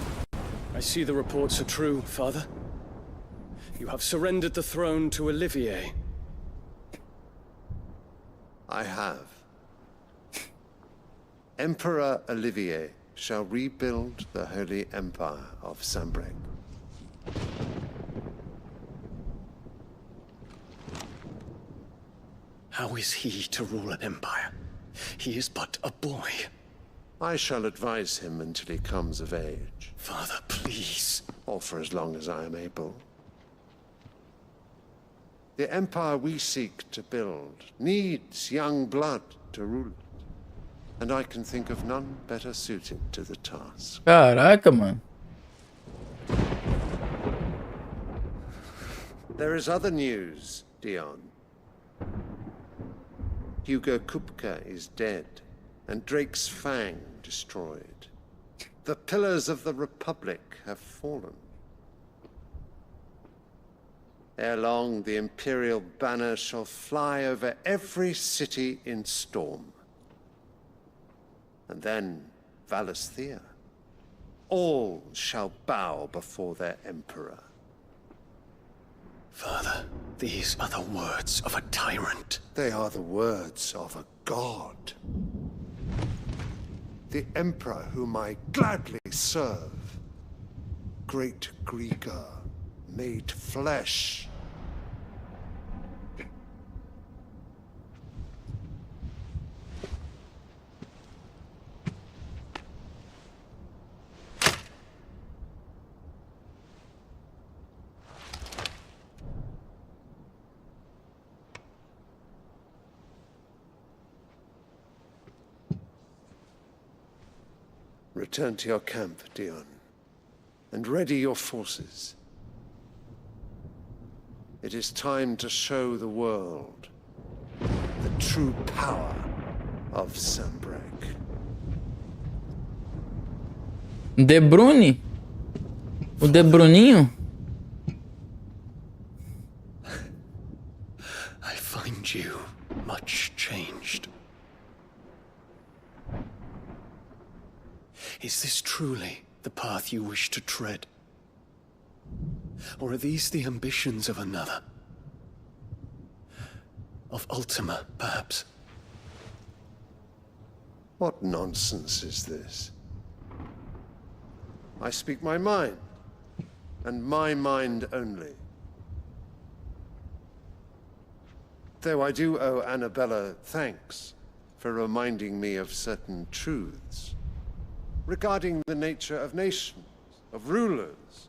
I see the reports are true, Father. You have surrendered the throne to Olivier. I have. Emperor Olivier shall rebuild the Holy Empire of Sanbreque. How is he to rule an empire? He is but a boy. I shall advise him until he comes of age. Father, please. Or for as long as I am able. The empire we seek to build needs young blood to rule it. And I can think of none better suited to the task. Caraca, mano. There is other news, Dion. Hugo Kupka is dead, and Drake's Fang destroyed. The pillars of the Republic have fallen. Ere long, the Imperial banner shall fly over every city in Storm. And then Valisthea. All shall bow before their Emperor. Father, these are the words of a tyrant. They are the words of a god. The Emperor whom I gladly serve. Great Grieger, made flesh. Return to your camp, Dion, and ready your forces. It is time to show the world the true power of Sanbreque. De Bruni? O De Bruninho? I find you much changed. Is this truly the path you wish to tread? Or are these the ambitions of another? Of Ultima, perhaps? What nonsense is this? I speak my mind, and my mind only. Though I do owe Annabella thanks for reminding me of certain truths regarding the nature of nations, of rulers,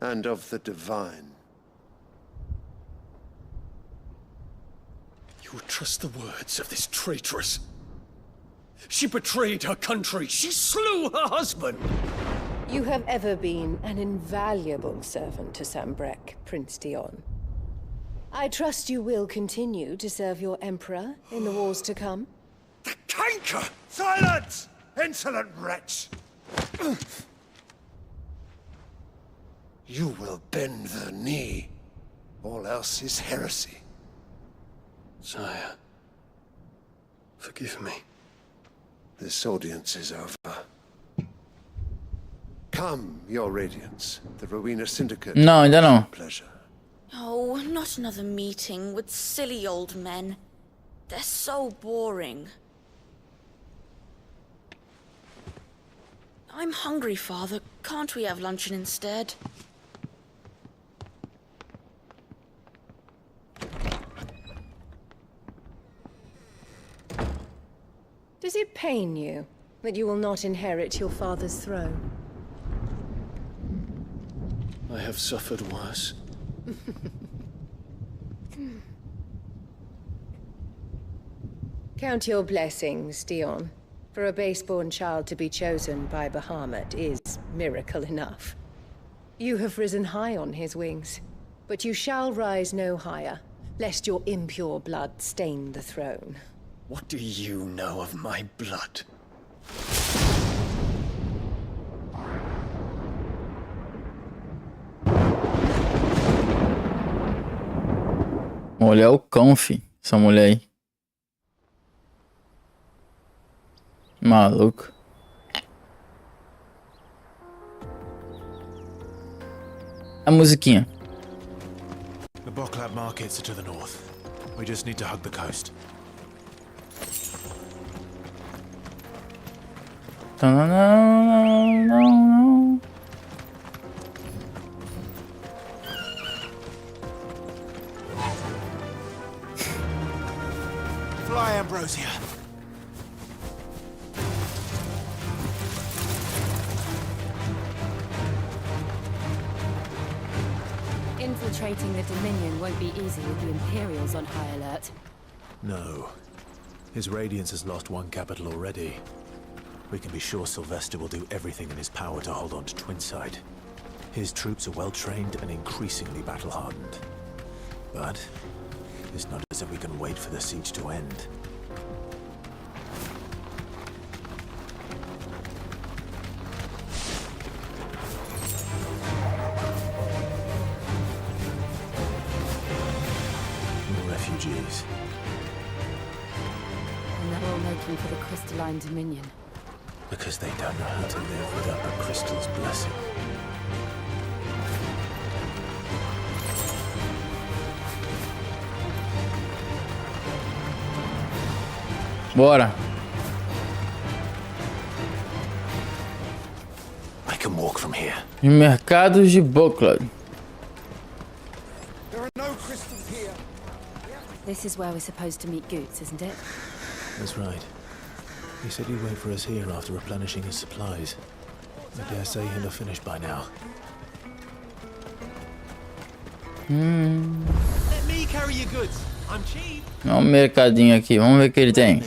and of the divine. You would trust the words of this traitress? She betrayed her country. She slew her husband. You have ever been an invaluable servant to Sambrek, Prince Dion. I trust you will continue to serve your emperor in the wars to come. The canker! Silence! Insolent wretch! You will bend the knee. All else is heresy. Sire, forgive me. This audience is over. Come, your radiance. The Rowena Syndicate. Não, ainda não. Pleasure. Oh, not another meeting with silly old men. They're so boring. I'm hungry, Father. Can't we have luncheon instead? Does it pain you that you will not inherit your father's throne? I have suffered worse. Count your blessings, Dion. For a base-born child to be chosen by Bahamut is miracle enough. You have risen high on his wings, but you shall rise no higher, lest your impure blood stain the throne. What do you know of my blood? Mulher é o cão, fi. Essa mulher aí. Maluco. A musiquinha. The Boklab markets are to the north. We just need to hug the coast. Fly, Ambrosia. Infiltrating the Dominion won't be easy with the Imperials on high alert. No. His Radiance has lost one capital already. We can be sure Sylvester will do everything in his power to hold on to Twinside. His troops are well-trained and increasingly battle-hardened. But it's not as if we can wait for the siege to end. More refugees. And they're all making for the Crystalline Dominion. Because they don't know how to live without the crystal's blessing. Bora. I can walk from here. Mercados de Boklab. There are no crystals here. This is where we're supposed to meet Goots, isn't it? That's right. He said he'd wait for us here after replenishing his supplies. I dare say he'll have finished by now. Let me carry your goods. I'm cheap. Olha um mercadinho aqui, vamos ver o que ele tem.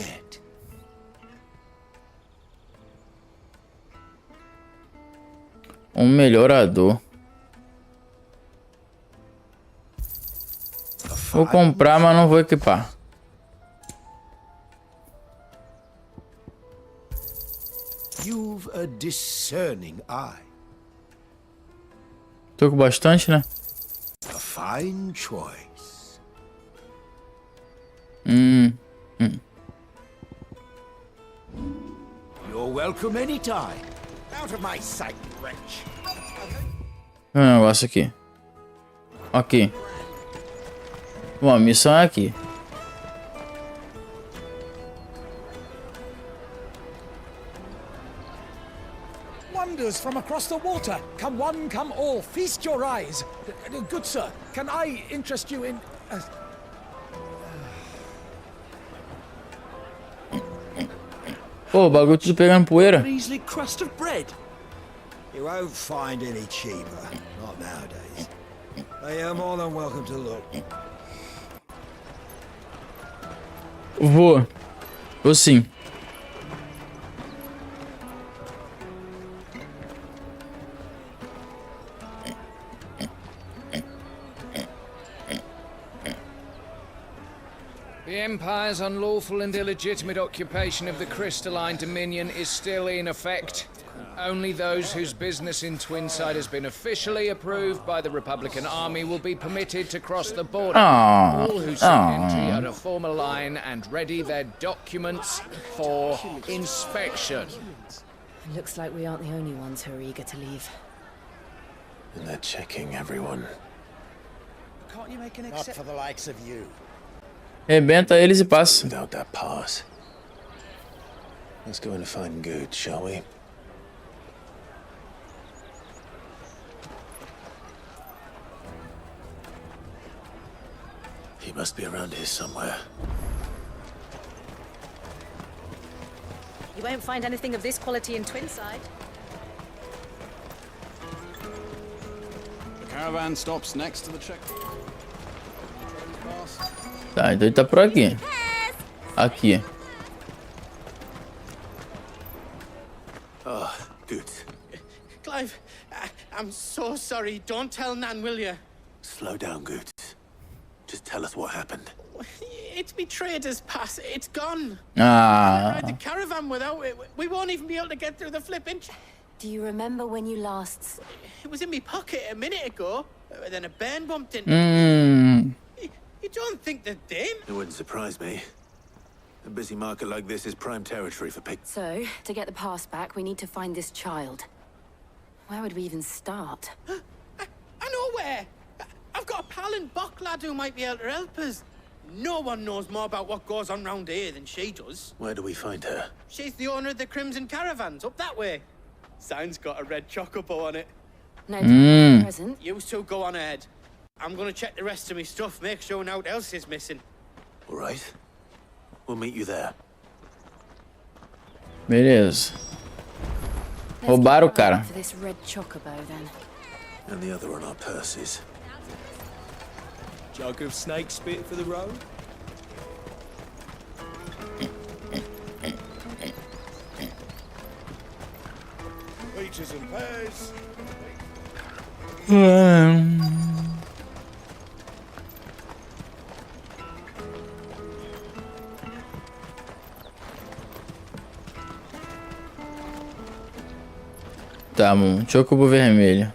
Um melhorador. Vou comprar, mas não vou equipar. You've a discerning eye. Tô com bastante, né? A fine choice. You're welcome anytime. Out of my sight, wretch. Um negócio aqui. Aqui. Bom, a missão é aqui. Wonders from across the water. Come one, come all. Feast your eyes. Good sir, can I interest you in... Pô, o bagulho tudo pegando poeira. Measly crust of bread. You won't find any cheaper. Not nowadays. They are more than welcome to look. Vou. Vou sim. The Empire's unlawful and illegitimate occupation of the crystalline dominion is still in effect. Only those whose business in Twinside has been officially approved by the Republican Army will be permitted to cross the border. All who seek entry are to form a line and ready their documents for inspection. Looks like we aren't the only ones who are eager to leave. And they're checking everyone. Can't you make an exception? Not for the likes of you. Rebenta eles e passa. Without that pass. Let's go and find Good, shall we? He must be around here somewhere. You won't find anything of this quality in Twinside. The caravan stops next to the check. Tá, então ele tá por aqui. Aqui. Oh, good. Clive, I'm so sorry. Don't tell Nan, will you? Slow down, Good. Just tell us what happened. It's me trader's pass. It's gone. Ah. Ride the caravan without it. We won't even be able to get through the flipping. Do you remember when you last... It was in my pocket a minute ago. Then a burn bumped into You don't think they're dim? It wouldn't surprise me. A busy market like this is prime territory for pick. So, to get the pass back, we need to find this child. Where would we even start? I know where. I've got a pal in Bocklad who might be able to help us. No one knows more about what goes on round here than she does. Where do we find her? She's the owner of the Crimson Caravans, up that way. Sign's got a red chocobo on it. No present. You two go on ahead. I'm gonna check the rest of my stuff, make sure no one else is missing. All right. We'll meet you there. Beleza. Roubaram o cara. For this red chocobo, then. And the other on our purses. Jug of snake spit for the road? Peaches and pears. Tá bom, chocobo vermelho.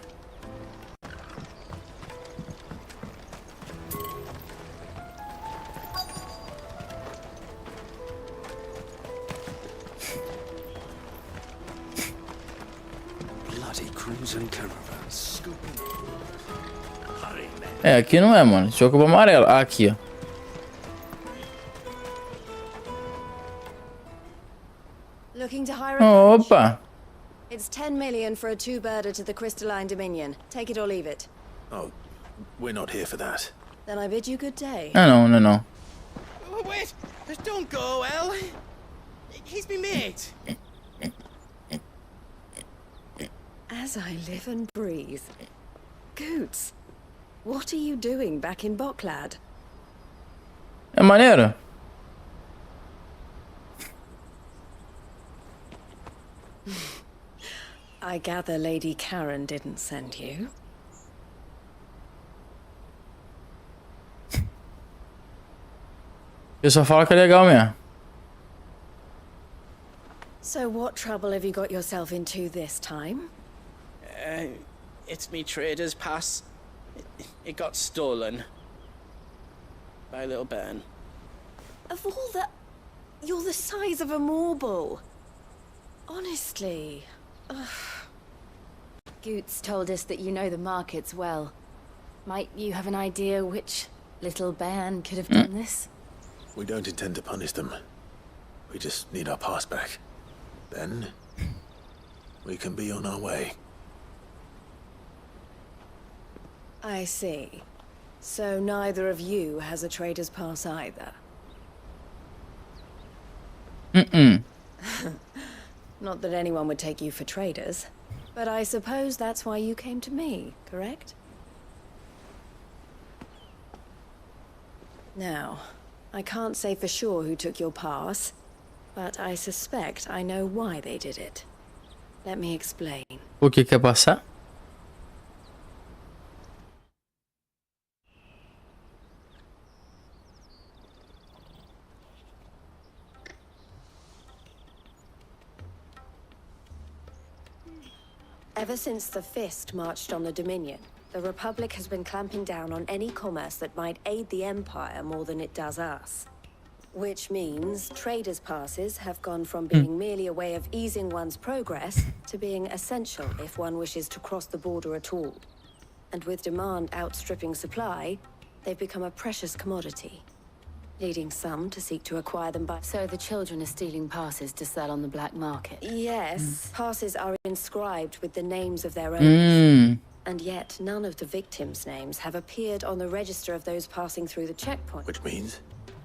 Bloody crimson caravans scooping. É, aqui não é, mano. Chocobo amarelo. Ah, aqui, ó. Looking to hire Opa! It's 10 million for a two-birder to the Crystalline Dominion. Take it or leave it. Oh, we're not here for that. Then I bid you good day. Ah, não, não, não. Oh, wait! Don't go, El. He's me mate. As I live and breathe. Goots, what are you doing back in Bocklad? É maneiro. I gather Lady Karen didn't send you. Eu só falo que é legal mesmo. So what trouble have you got yourself into this time? It's me trader's pass. It got stolen. By a little bairn. Of all the... You're the size of a marble. Honestly. Ugh. Goots told us that you know the markets well. Might you have an idea which little bairn could have done this? We don't intend to punish them. We just need our pass back. Then, we can be on our way. I see. So neither of you has a trader's pass either? Not that anyone would take you for traders, but I suppose that's why you came to me, correct? Now, I can't say for sure who took your pass, but I suspect I know why they did it. Let me explain. O que quer passar? Ever since the Fist marched on the Dominion, the Republic has been clamping down on any commerce that might aid the Empire more than it does us. Which means traders' passes have gone from being merely a way of easing one's progress to being essential if one wishes to cross the border at all. And with demand outstripping supply, they've become a precious commodity, leading some to seek to acquire them by... So the children are stealing passes to sell on the black market? Yes, passes are inscribed with the names of their owners. And yet none of the victims' names have appeared on the register of those passing through the checkpoint. Which means?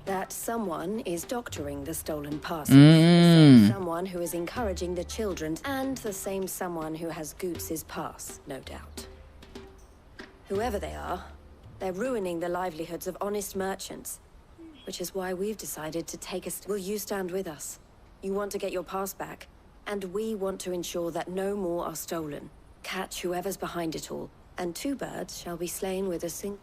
That someone is doctoring the stolen passes. The same someone who is encouraging the children, and the same someone who has Goots's pass, no doubt. Whoever they are, they're ruining the livelihoods of honest merchants. Which is why we've decided to take a... Will you stand with us? You want to get your pass back, and we want to ensure that no more are stolen. Catch whoever's behind it all, and 2 birds shall be slain with a sing...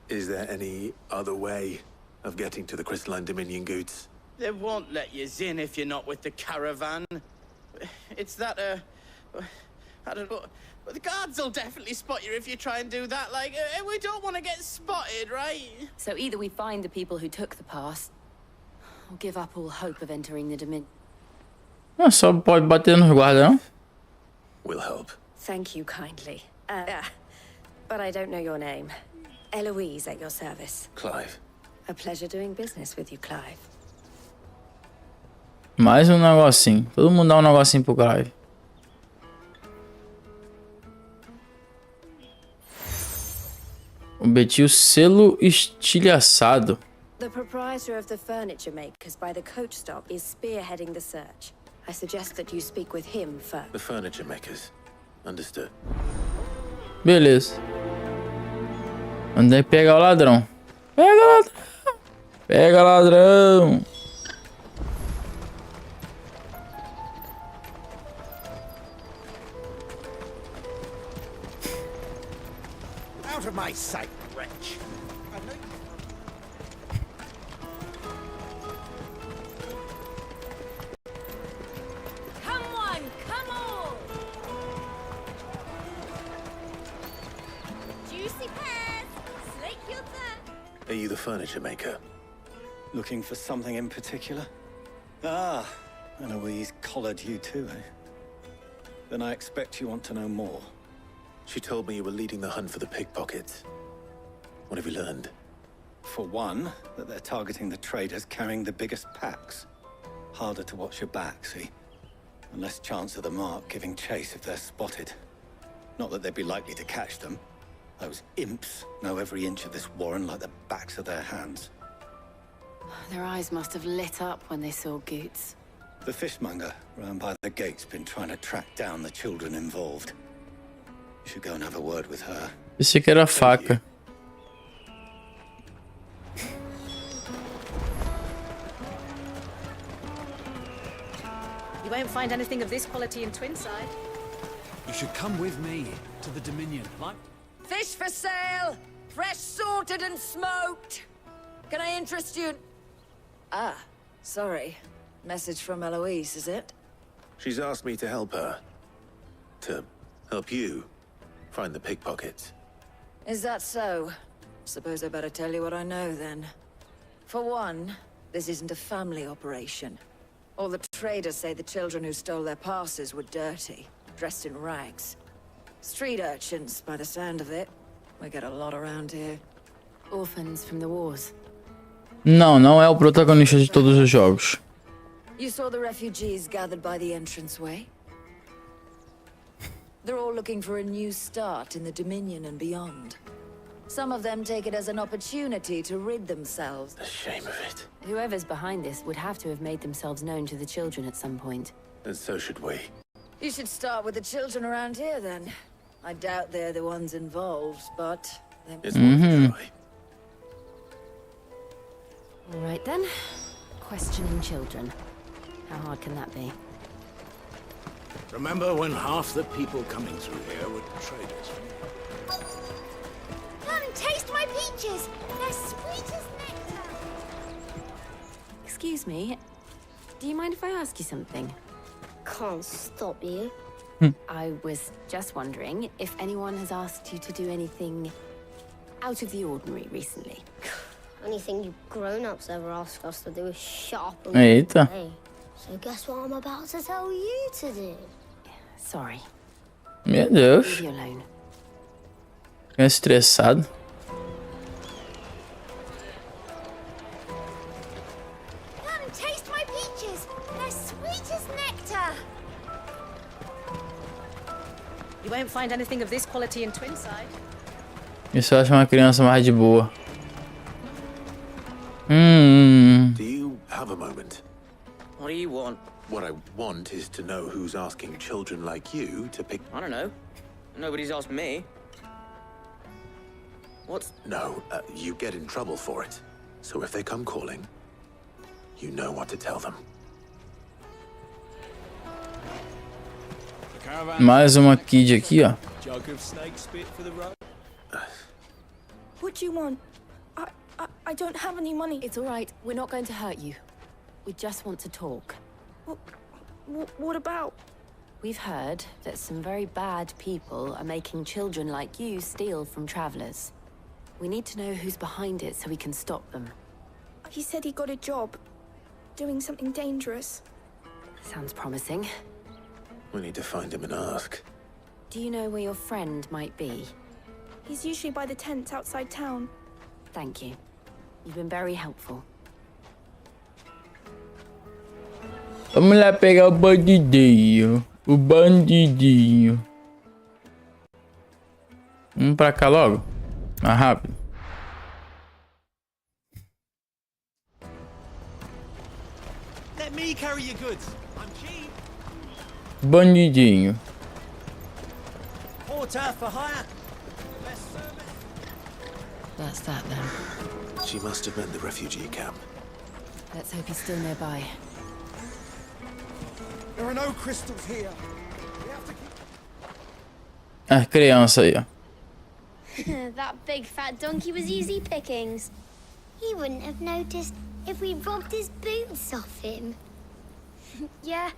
Is there any other way of getting to the Crystalline Dominion, Goots? They won't let you in if you're not with the caravan. It's that, I don't know. The guards will definitely spot you if you try and do that. Like, we don't want to get spotted, right? So either we find the people who took the pass, or give up all hope of entering the Dominion. Só pode bater nos guardas, não? We'll help. Thank you kindly. But I don't know your name. Eloise at your service. Clive. A pleasure doing business with you, Clive. Mais um negocinho. Todo mundo dá um negocinho pro Clive. Obeti o selo estilhaçado. The proprietor of the furniture makers by the coach stop is spearheading the search. I suggest that you speak with him first. The furniture makers. Understood. Beleza. Andei pegar o ladrão. Pega ladrão. Pega ladrão. Out of my sight, wretch. Come on, come on! Juicy pears, slake your thirst. Are you the furniture maker? Looking for something in particular? Ah, Eloise collared you too, eh? Then I expect you want to know more. She told me you were leading the hunt for the pickpockets. What have you learned? For one, that they're targeting the traders carrying the biggest packs. Harder to watch your back, see? And less chance of the mark giving chase if they're spotted. Not that they'd be likely to catch them. Those imps know every inch of this warren like the backs of their hands. Their eyes must have lit up when they saw Goots. The fishmonger round by the gate's been trying to track down the children involved. You should go and have a word with her. Pensei que era faca. You won't find anything of this quality in Twinside. You should come with me to the Dominion. Like... Fish for sale! Fresh sorted and smoked! Can I interest you? Ah, sorry. Message from Eloise, is it? She's asked me to help her. To help you find the pickpockets. Is that so? Suppose I better tell you what I know, then. For one, this isn't a family operation. All the traders say the children who stole their passes were dirty, dressed in rags. Street urchins, by the sound of it. We get a lot around here. Orphans from the wars. Não, não é o protagonista de todos os jogos. You saw the refugees gathered by the entranceway? They're all looking for a new start in the Dominion and beyond. Some of them take it as an opportunity to rid themselves. The shame of it. Whoever's behind this would have to have made themselves known to the children at some point. And so should we. You should start with the children around here, then. I doubt they're the ones involved, but... It's worth a try. All right, then. Questioning children. How hard can that be? Remember when half the people coming through here were traders? Come, taste my peaches. They're sweet as nectar. Excuse me. Do you mind if I ask you something? Can't stop you. I was just wondering if anyone has asked you to do anything out of the ordinary recently. Anything you grown-ups ever ask us to do is shut up and Eita. play. So guess what I'm about to tell you to do? Sorry. Meu Deus. Leave you alone. Fiquei estressado. Come, taste my peaches. They're sweet as nectar. You won't find anything of this quality in Twinside. Isso eu acho uma criança mais de boa. Do you have a moment? What do you want? What I want is to know who's asking children like you to pick... I don't know. Nobody's asked me. What's... No, you get in trouble for it. So if they come calling, you know what to tell them. Mais uma kid aqui, ó. Jug of snake spit for the road. What do you want? I don't have any money. It's all right. We're not going to hurt you. We just want to talk. What about? We've heard that some very bad people are making children like you steal from travelers. We need to know who's behind it so we can stop them. He said he got a job. Doing something dangerous. Sounds promising. We need to find him and ask. Do you know where your friend might be? He's usually by the tents outside town. Thank you. You've been very helpful. Vamos lá pegar o bandidinho. O bandidinho. Vamos pra cá logo. Mais rápido. Let me carry your goods. I'm cheap. Bandidinho. Porter for hire. That's that then. She must have meant the refugee camp. Let's hope he's still nearby. There are no crystals here. A criança aí, ó. That big fat donkey was easy pickings. He wouldn't have noticed if we robbed his boots off him. Yeah.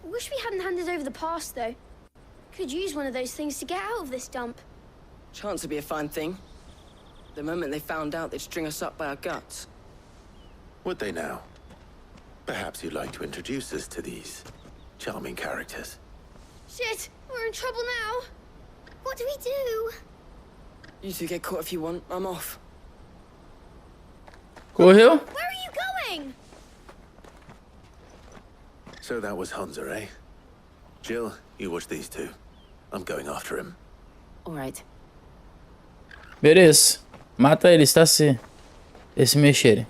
Wish we hadn't handed over the pass, though. Could use one of those things to get out of this dump. Chance would be a fine thing. The moment they found out, they'd string us up by our guts. Would they now? Perhaps you'd like to introduce us to these charming characters. Shit, we're in trouble now. What do we do? You two get caught if you want. I'm off. Correu? Where are you going? So that was Hunter, eh? Jill, you watch these two. I'm going after him. All right. Beleza. Mata eles, tá? Se mexerem.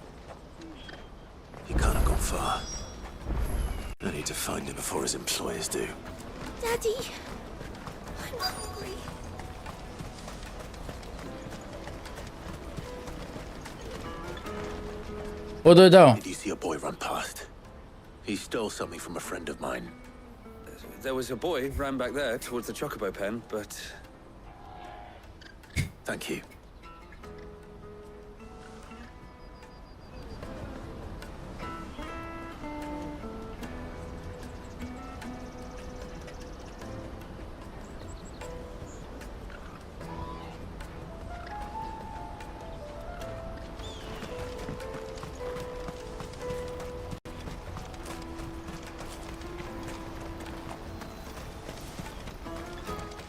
He can't have gone far. I need to find him before his employers do. Daddy, I'm hungry. Ô, doidão. Did you see a boy run past? He stole something from a friend of mine. There was a boy ran back there towards the chocobo pen, but... Thank you.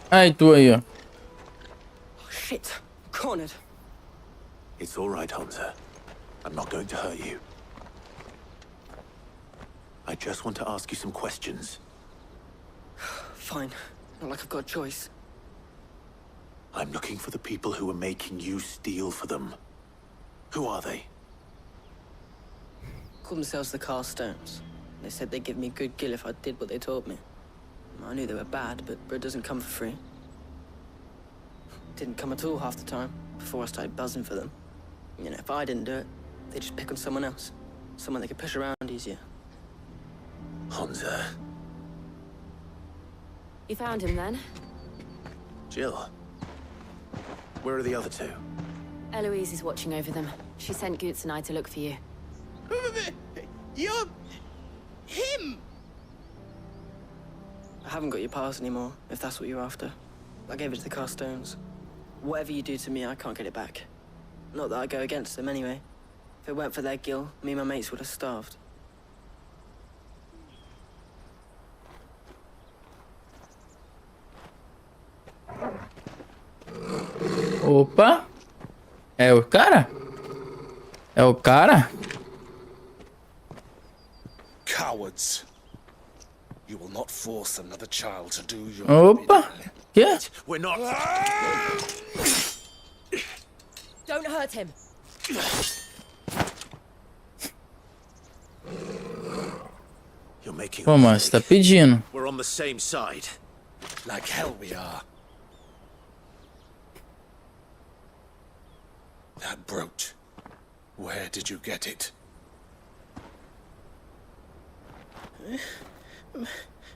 Ai, tu aí, ó. Oh, shit. Cornered. It's all right, Hunter. I'm not going to hurt you. I just want to ask you some questions. Fine. Not like I've got a choice. I'm looking for the people who are making you steal for them. Who are they? Call themselves the Carstones. They said they'd give me good gill if I did what they told me. I knew they were bad, but bread doesn't come for free. Didn't come at all half the time, before I started buzzing for them. You know, if I didn't do it, they'd just pick on someone else. Someone they could push around easier. Hunter. You found him then? Jill. Where are the other two? Eloise is watching over them. She sent Goots and I to look for you. You're... him! haven't got your pass anymore, if that's what you're after. I gave it to the cast stones. Whatever you do to me, I can't get it back. Not that I go against them anyway. If it weren't for their guild, me and my mates would have starved. Opa! É o cara? É o cara? Cowards. You will not force another child to do your Opa! Que? We're not. Don't hurt him. You're making. Pô, mas você tá pedindo. We're on the same side. Like hell we are. That brooch. Where did you get it?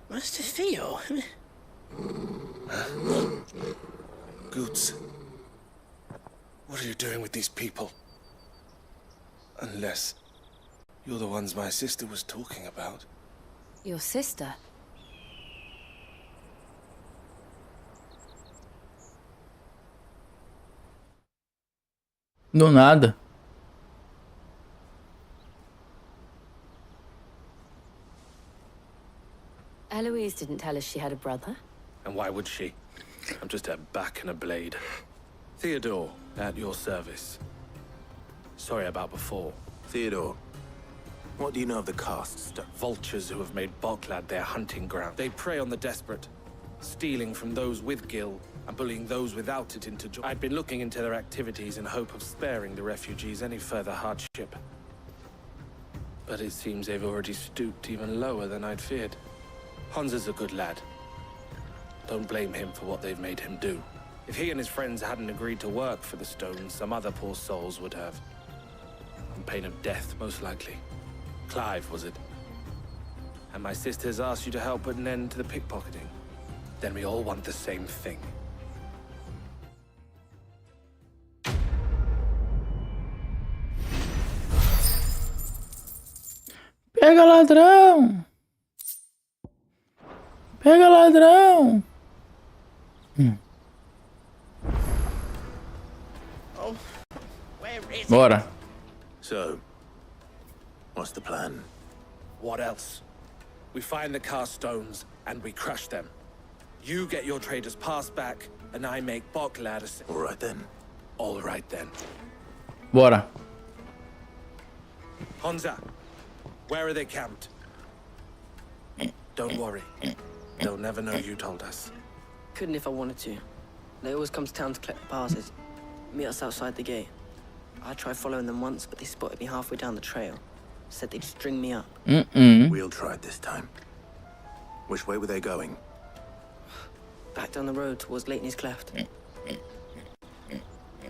Master Theo. Goots. What are you doing with these people? Unless you're the ones my sister was talking about. Your sister? Do nada. Eloise didn't tell us she had a brother. And why would she? I'm just a back and a blade. Theodore, at your service. Sorry about before. Theodore, what do you know of the caste stuff? Vultures who have made Boklad their hunting ground. They prey on the desperate, stealing from those with gil and bullying those without it into joy. I'd been looking into their activities in hope of sparing the refugees any further hardship. But it seems they've already stooped even lower than I'd feared. Hansa's a good lad. Don't blame him for what they've made him do. If he and his friends hadn't agreed to work for the stones, some other poor souls would have. On pain of death, most likely. Clive, was it? And my sisters asked you to help put an end to the pickpocketing. Then we all want the same thing. Pega ladrão! Pega ladrão! Oh, where is Bora. So, what's the plan? What else? We find the cast stones and we crush them. You get your trader's pass back, and I make Boklad a... All right then. All right then. Bora. Hansa, where are they camped? Don't worry. They'll never know you told us. Couldn't if I wanted to. They always come to town to collect the passes. Meet us outside the gate. I tried following them once, but they spotted me halfway down the trail. Said they'd string me up. We'll try it this time. Which way were they going? Back down the road towards Leighton's Cleft.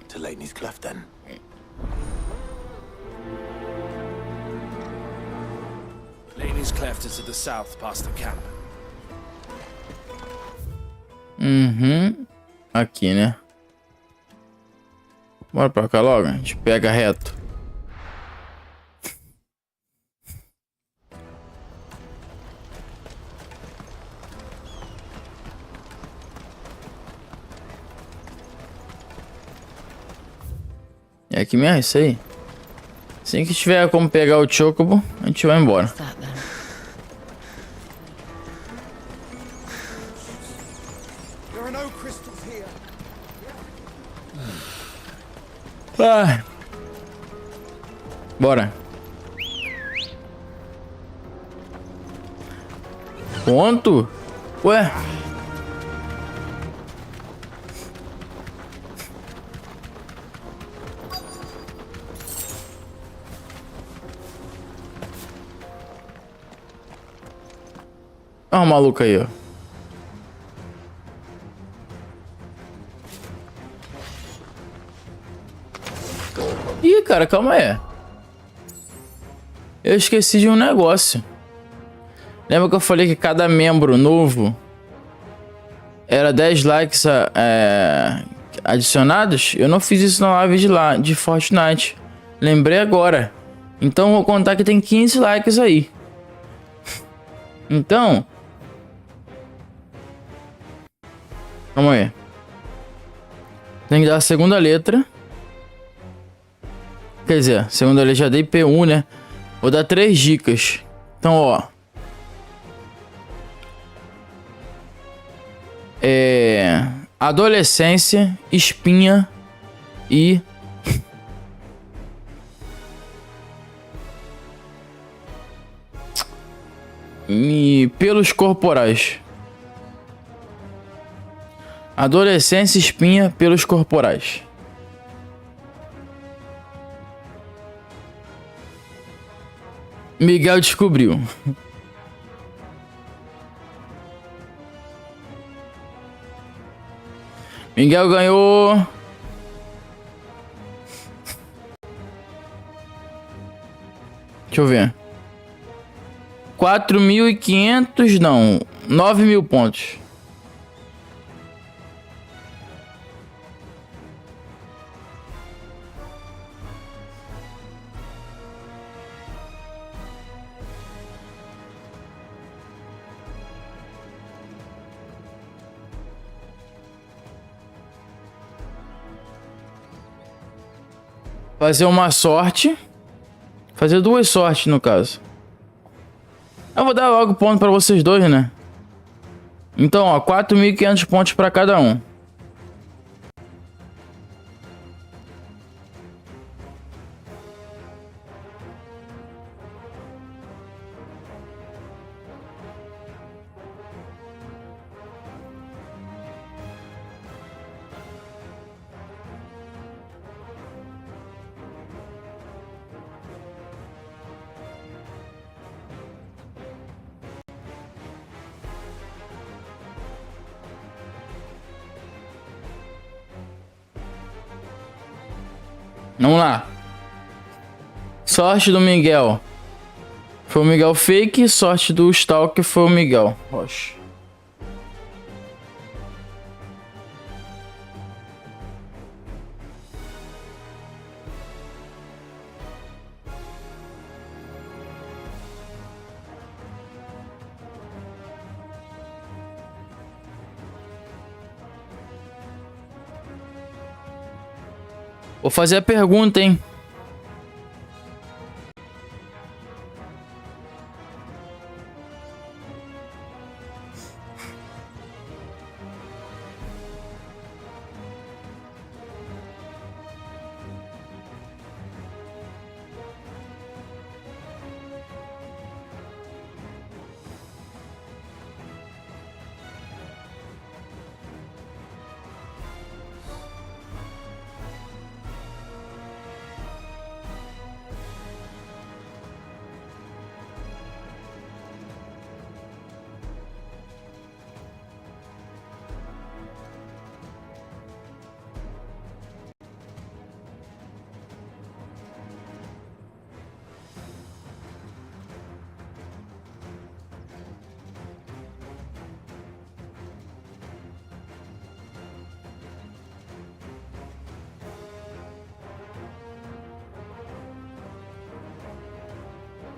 To Leighton's Cleft, then. Leighton's Cleft is to the south, past the camp. Aqui, né? Bora pra cá logo. A gente pega reto. É aqui mesmo, isso aí. Assim que tiver como pegar o chocobo, a gente vai embora. There are no crystals here. Ai. Bora. Ponto? Ué? Olha o maluco aí, ó. Ih, cara, calma aí. Eu esqueci de um negócio. Lembra que eu falei que cada membro novo era 10 likes adicionados? Eu não fiz isso na live de Fortnite. Lembrei agora. Então vou contar que tem 15 likes aí. Então, Calma aí. Tem que dar a segunda letra. Quer dizer, segunda letra já dei P1, né? Vou dar 3 dicas. Então, ó. Adolescência, espinha e... pelos corporais. Adolescência, espinha, pelos corporais. Miguel descobriu. Miguel ganhou. Deixa eu ver. 4.500, não. 9.000 pontos. Fazer uma sorte. Fazer 2 sortes, no caso. Eu vou dar logo ponto pra vocês dois, né? Então, ó, 4.500 pontos pra cada um. Vamos lá. Sorte do Miguel. Foi o Miguel fake. Sorte do Stalker foi o Miguel Rocha. Vou fazer a pergunta, hein?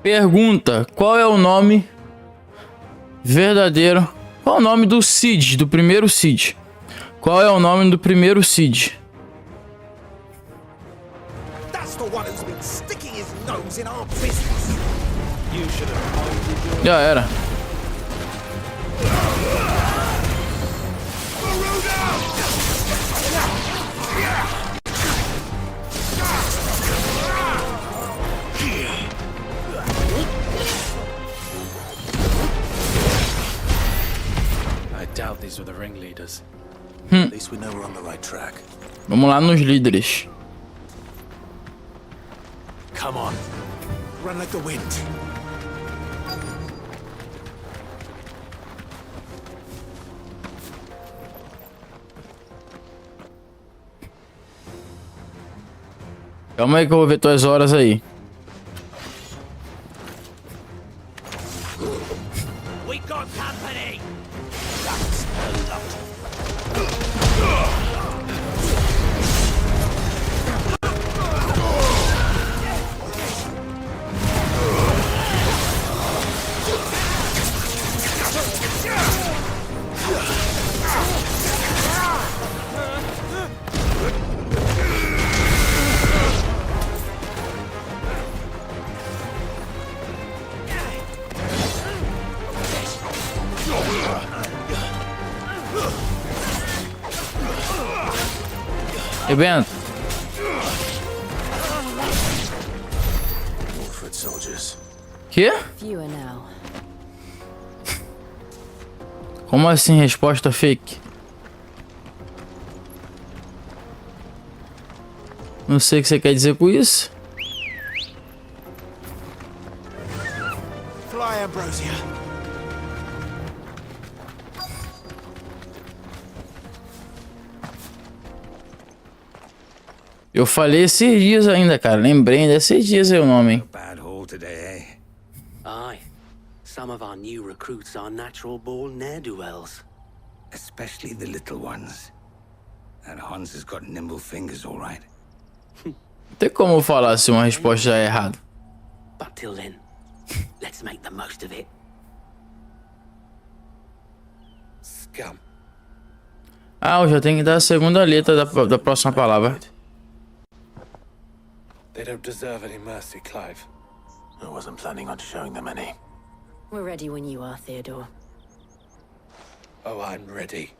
Pergunta: qual é o nome verdadeiro? Qual é o nome do Cid, do primeiro Cid? Qual é o nome do primeiro Cid? Já era. Vamos lá nos líderes. Come on. Run like the wind. Calma aí que eu vou ver tuas horas aí. We got company. Rebenta. Foot soldiers. Quê? Fewer now. Como assim resposta fake? Não sei o que você quer dizer com isso. Fly, Ambrosia. Eu falei esses dias ainda, cara. Lembrei desses dias aí o nome, hein? Bad haul today, eh? Aye. Some of our new recruits are natural-born ne'er-do-wells. Especially the little ones. That Hans has got nimble fingers, all right. Não tem como eu falar se uma resposta já é errada. But till then, let's make the most of it. Scum. Ah, eu já tenho que dar a segunda letra da próxima palavra. They don't deserve any mercy, Clive. I wasn't planning on showing them any. We're ready when you are, Theodore. Oh, I'm ready.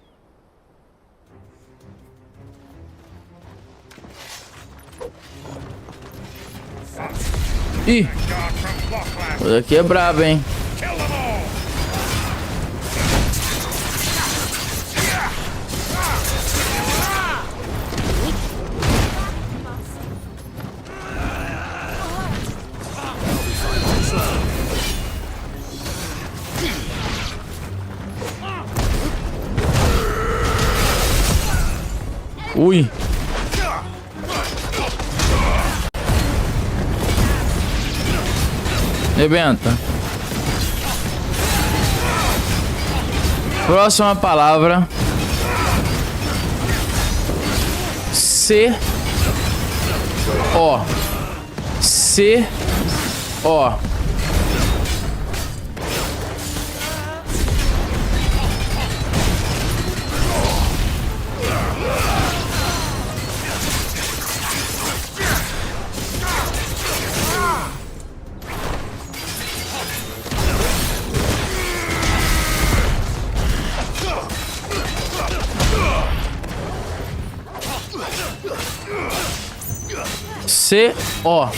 Ih! O daqui é brabo, hein? Ui! Rebenta. Próxima palavra. C-O. C-O. C-O.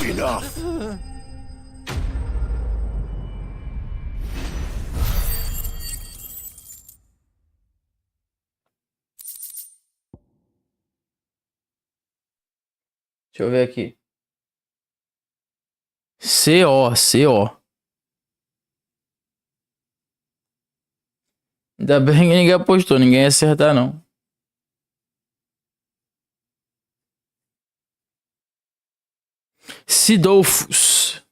Enough. Deixa eu ver aqui. C-O, C-O. Ainda bem que ninguém apostou, ninguém ia acertar não. Sidolfos.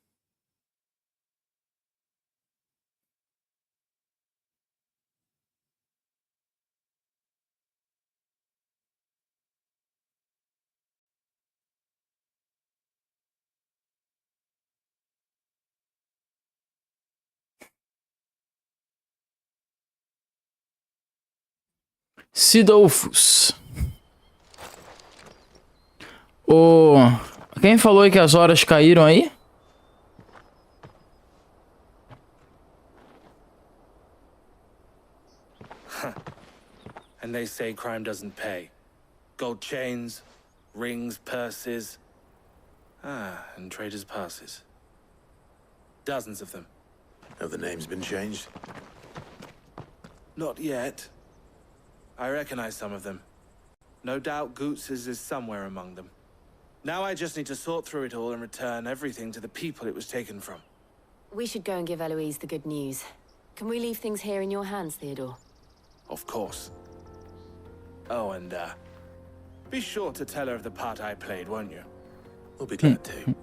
Sidolfos. Quem falou aí que as horas caíram aí? And they say crime doesn't pay. Gold chains, rings, purses. Ah, and traders' passes. Dozens of them. Have the names been changed? Not yet. I recognize some of them. No doubt Goots's is somewhere among them. Now I just need to sort through it all and return everything to the people it was taken from. We should go and give Eloise the good news. Can we leave things here in your hands, Theodore? Of course. Oh, and, be sure to tell her of the part I played, won't you? We'll be glad to.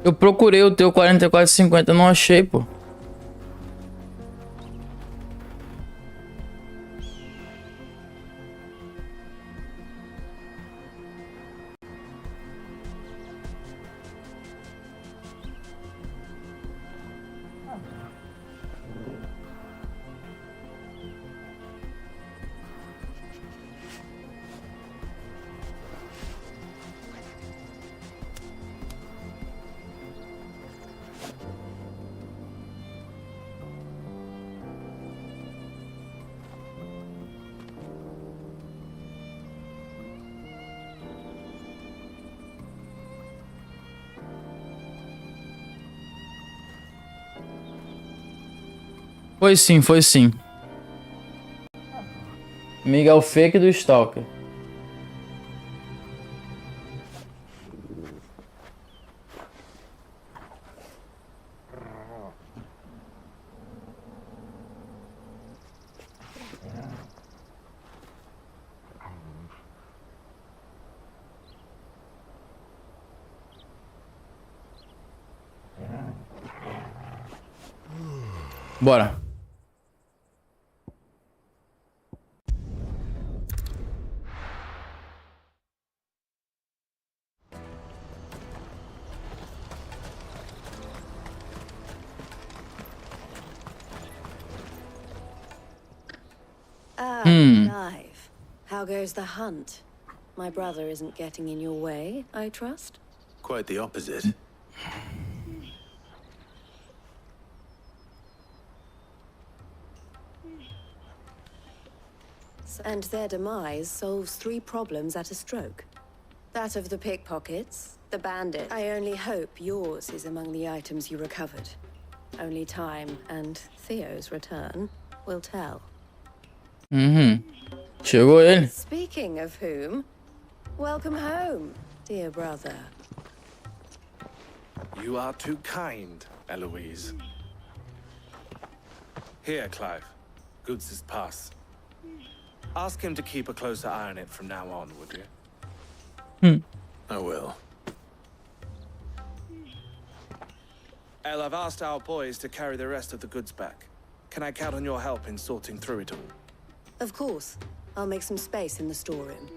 Eu procurei o teu 4450, não achei, pô. Foi sim, foi sim. Miguel fake do Stalker. Bora. Clive. How goes the hunt? My brother isn't getting in your way, I trust? Quite the opposite. And their demise solves 3 problems at a stroke. That of the pickpockets, the bandit. I only hope yours is among the items you recovered. Only time and Theo's return will tell. Chegou ele. Speaking of whom, welcome home, dear brother. You are too kind, Eloise. Here, Clive. Goods' pass. Ask him to keep a closer eye on it from now on, would you? I will. El, I've asked our boys to carry the rest of the goods back. Can I count on your help in sorting through it all? Of course. I'll make some space in the storeroom.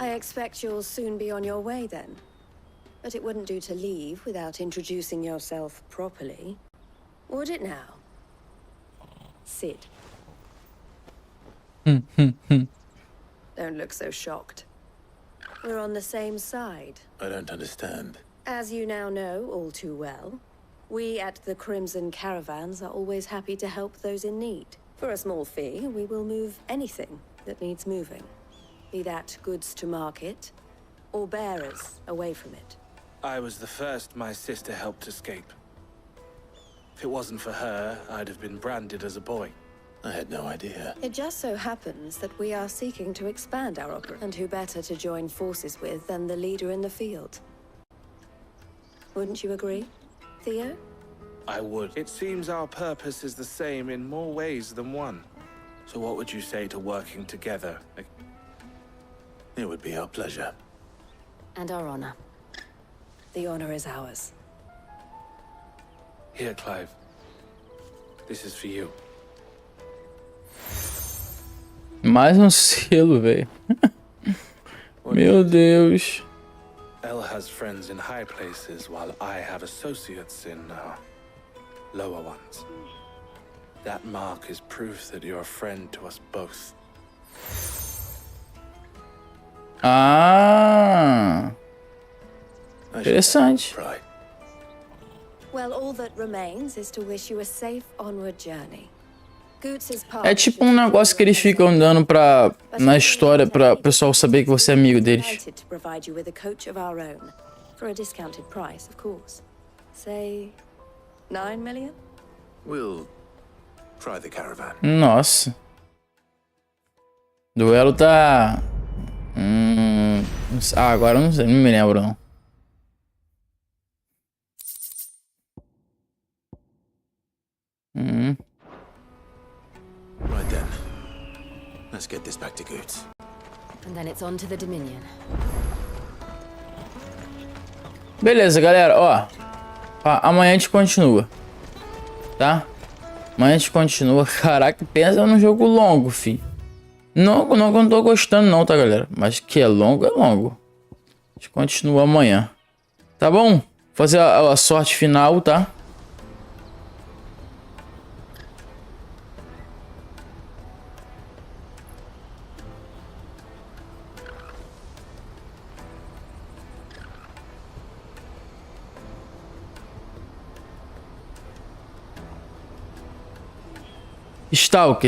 I expect you'll soon be on your way then. But it wouldn't do to leave without introducing yourself properly. Would it now? Sid. Don't look so shocked. We're on the same side. I don't understand. As you now know all too well, we at the Crimson Caravans are always happy to help those in need. For a small fee, we will move anything that needs moving. Be that goods to market, or bearers away from it. I was the first my sister helped escape. If it wasn't for her, I'd have been branded as a boy. I had no idea. It just so happens that we are seeking to expand our opera, and who better to join forces with than the leader in the field? Wouldn't you agree, Theo? I would. It seems our purpose is the same in more ways than one. So what would you say to working together? It would be our pleasure. And our honor. The honor is ours. Here, Clive. This is for you. Mais selo, velho. Meu Deus. El has friends in high places, while I have associates in lower ones. That mark is proof that you're a friend to us both. Ah. Interessante. Well, all that remains is to wish you a safe onward journey. É tipo um negócio que eles ficam andando na história pra o pessoal saber que você é amigo deles. Nossa. Duelo tá... agora eu não sei, não me lembro não. Right then. Let's get this back to Goods. And then it's on to the Dominion. Beleza, galera, ó. Amanhã a gente continua. Tá? Amanhã a gente continua. Caraca, pensa num jogo longo, fi. Não, eu não tô gostando não, tá, galera? Mas que é longo, é longo. A gente continua amanhã. Tá bom? Fazer a sorte final, tá?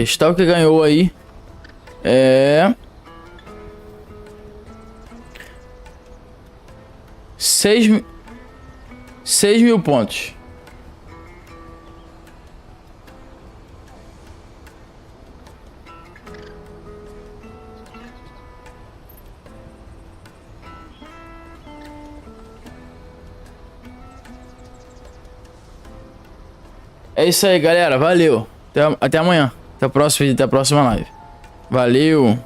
Stalker ganhou aí. 6 mil pontos. É isso aí, galera. Valeu. Até amanhã. Até o próximo vídeo, até a próxima live. Valeu.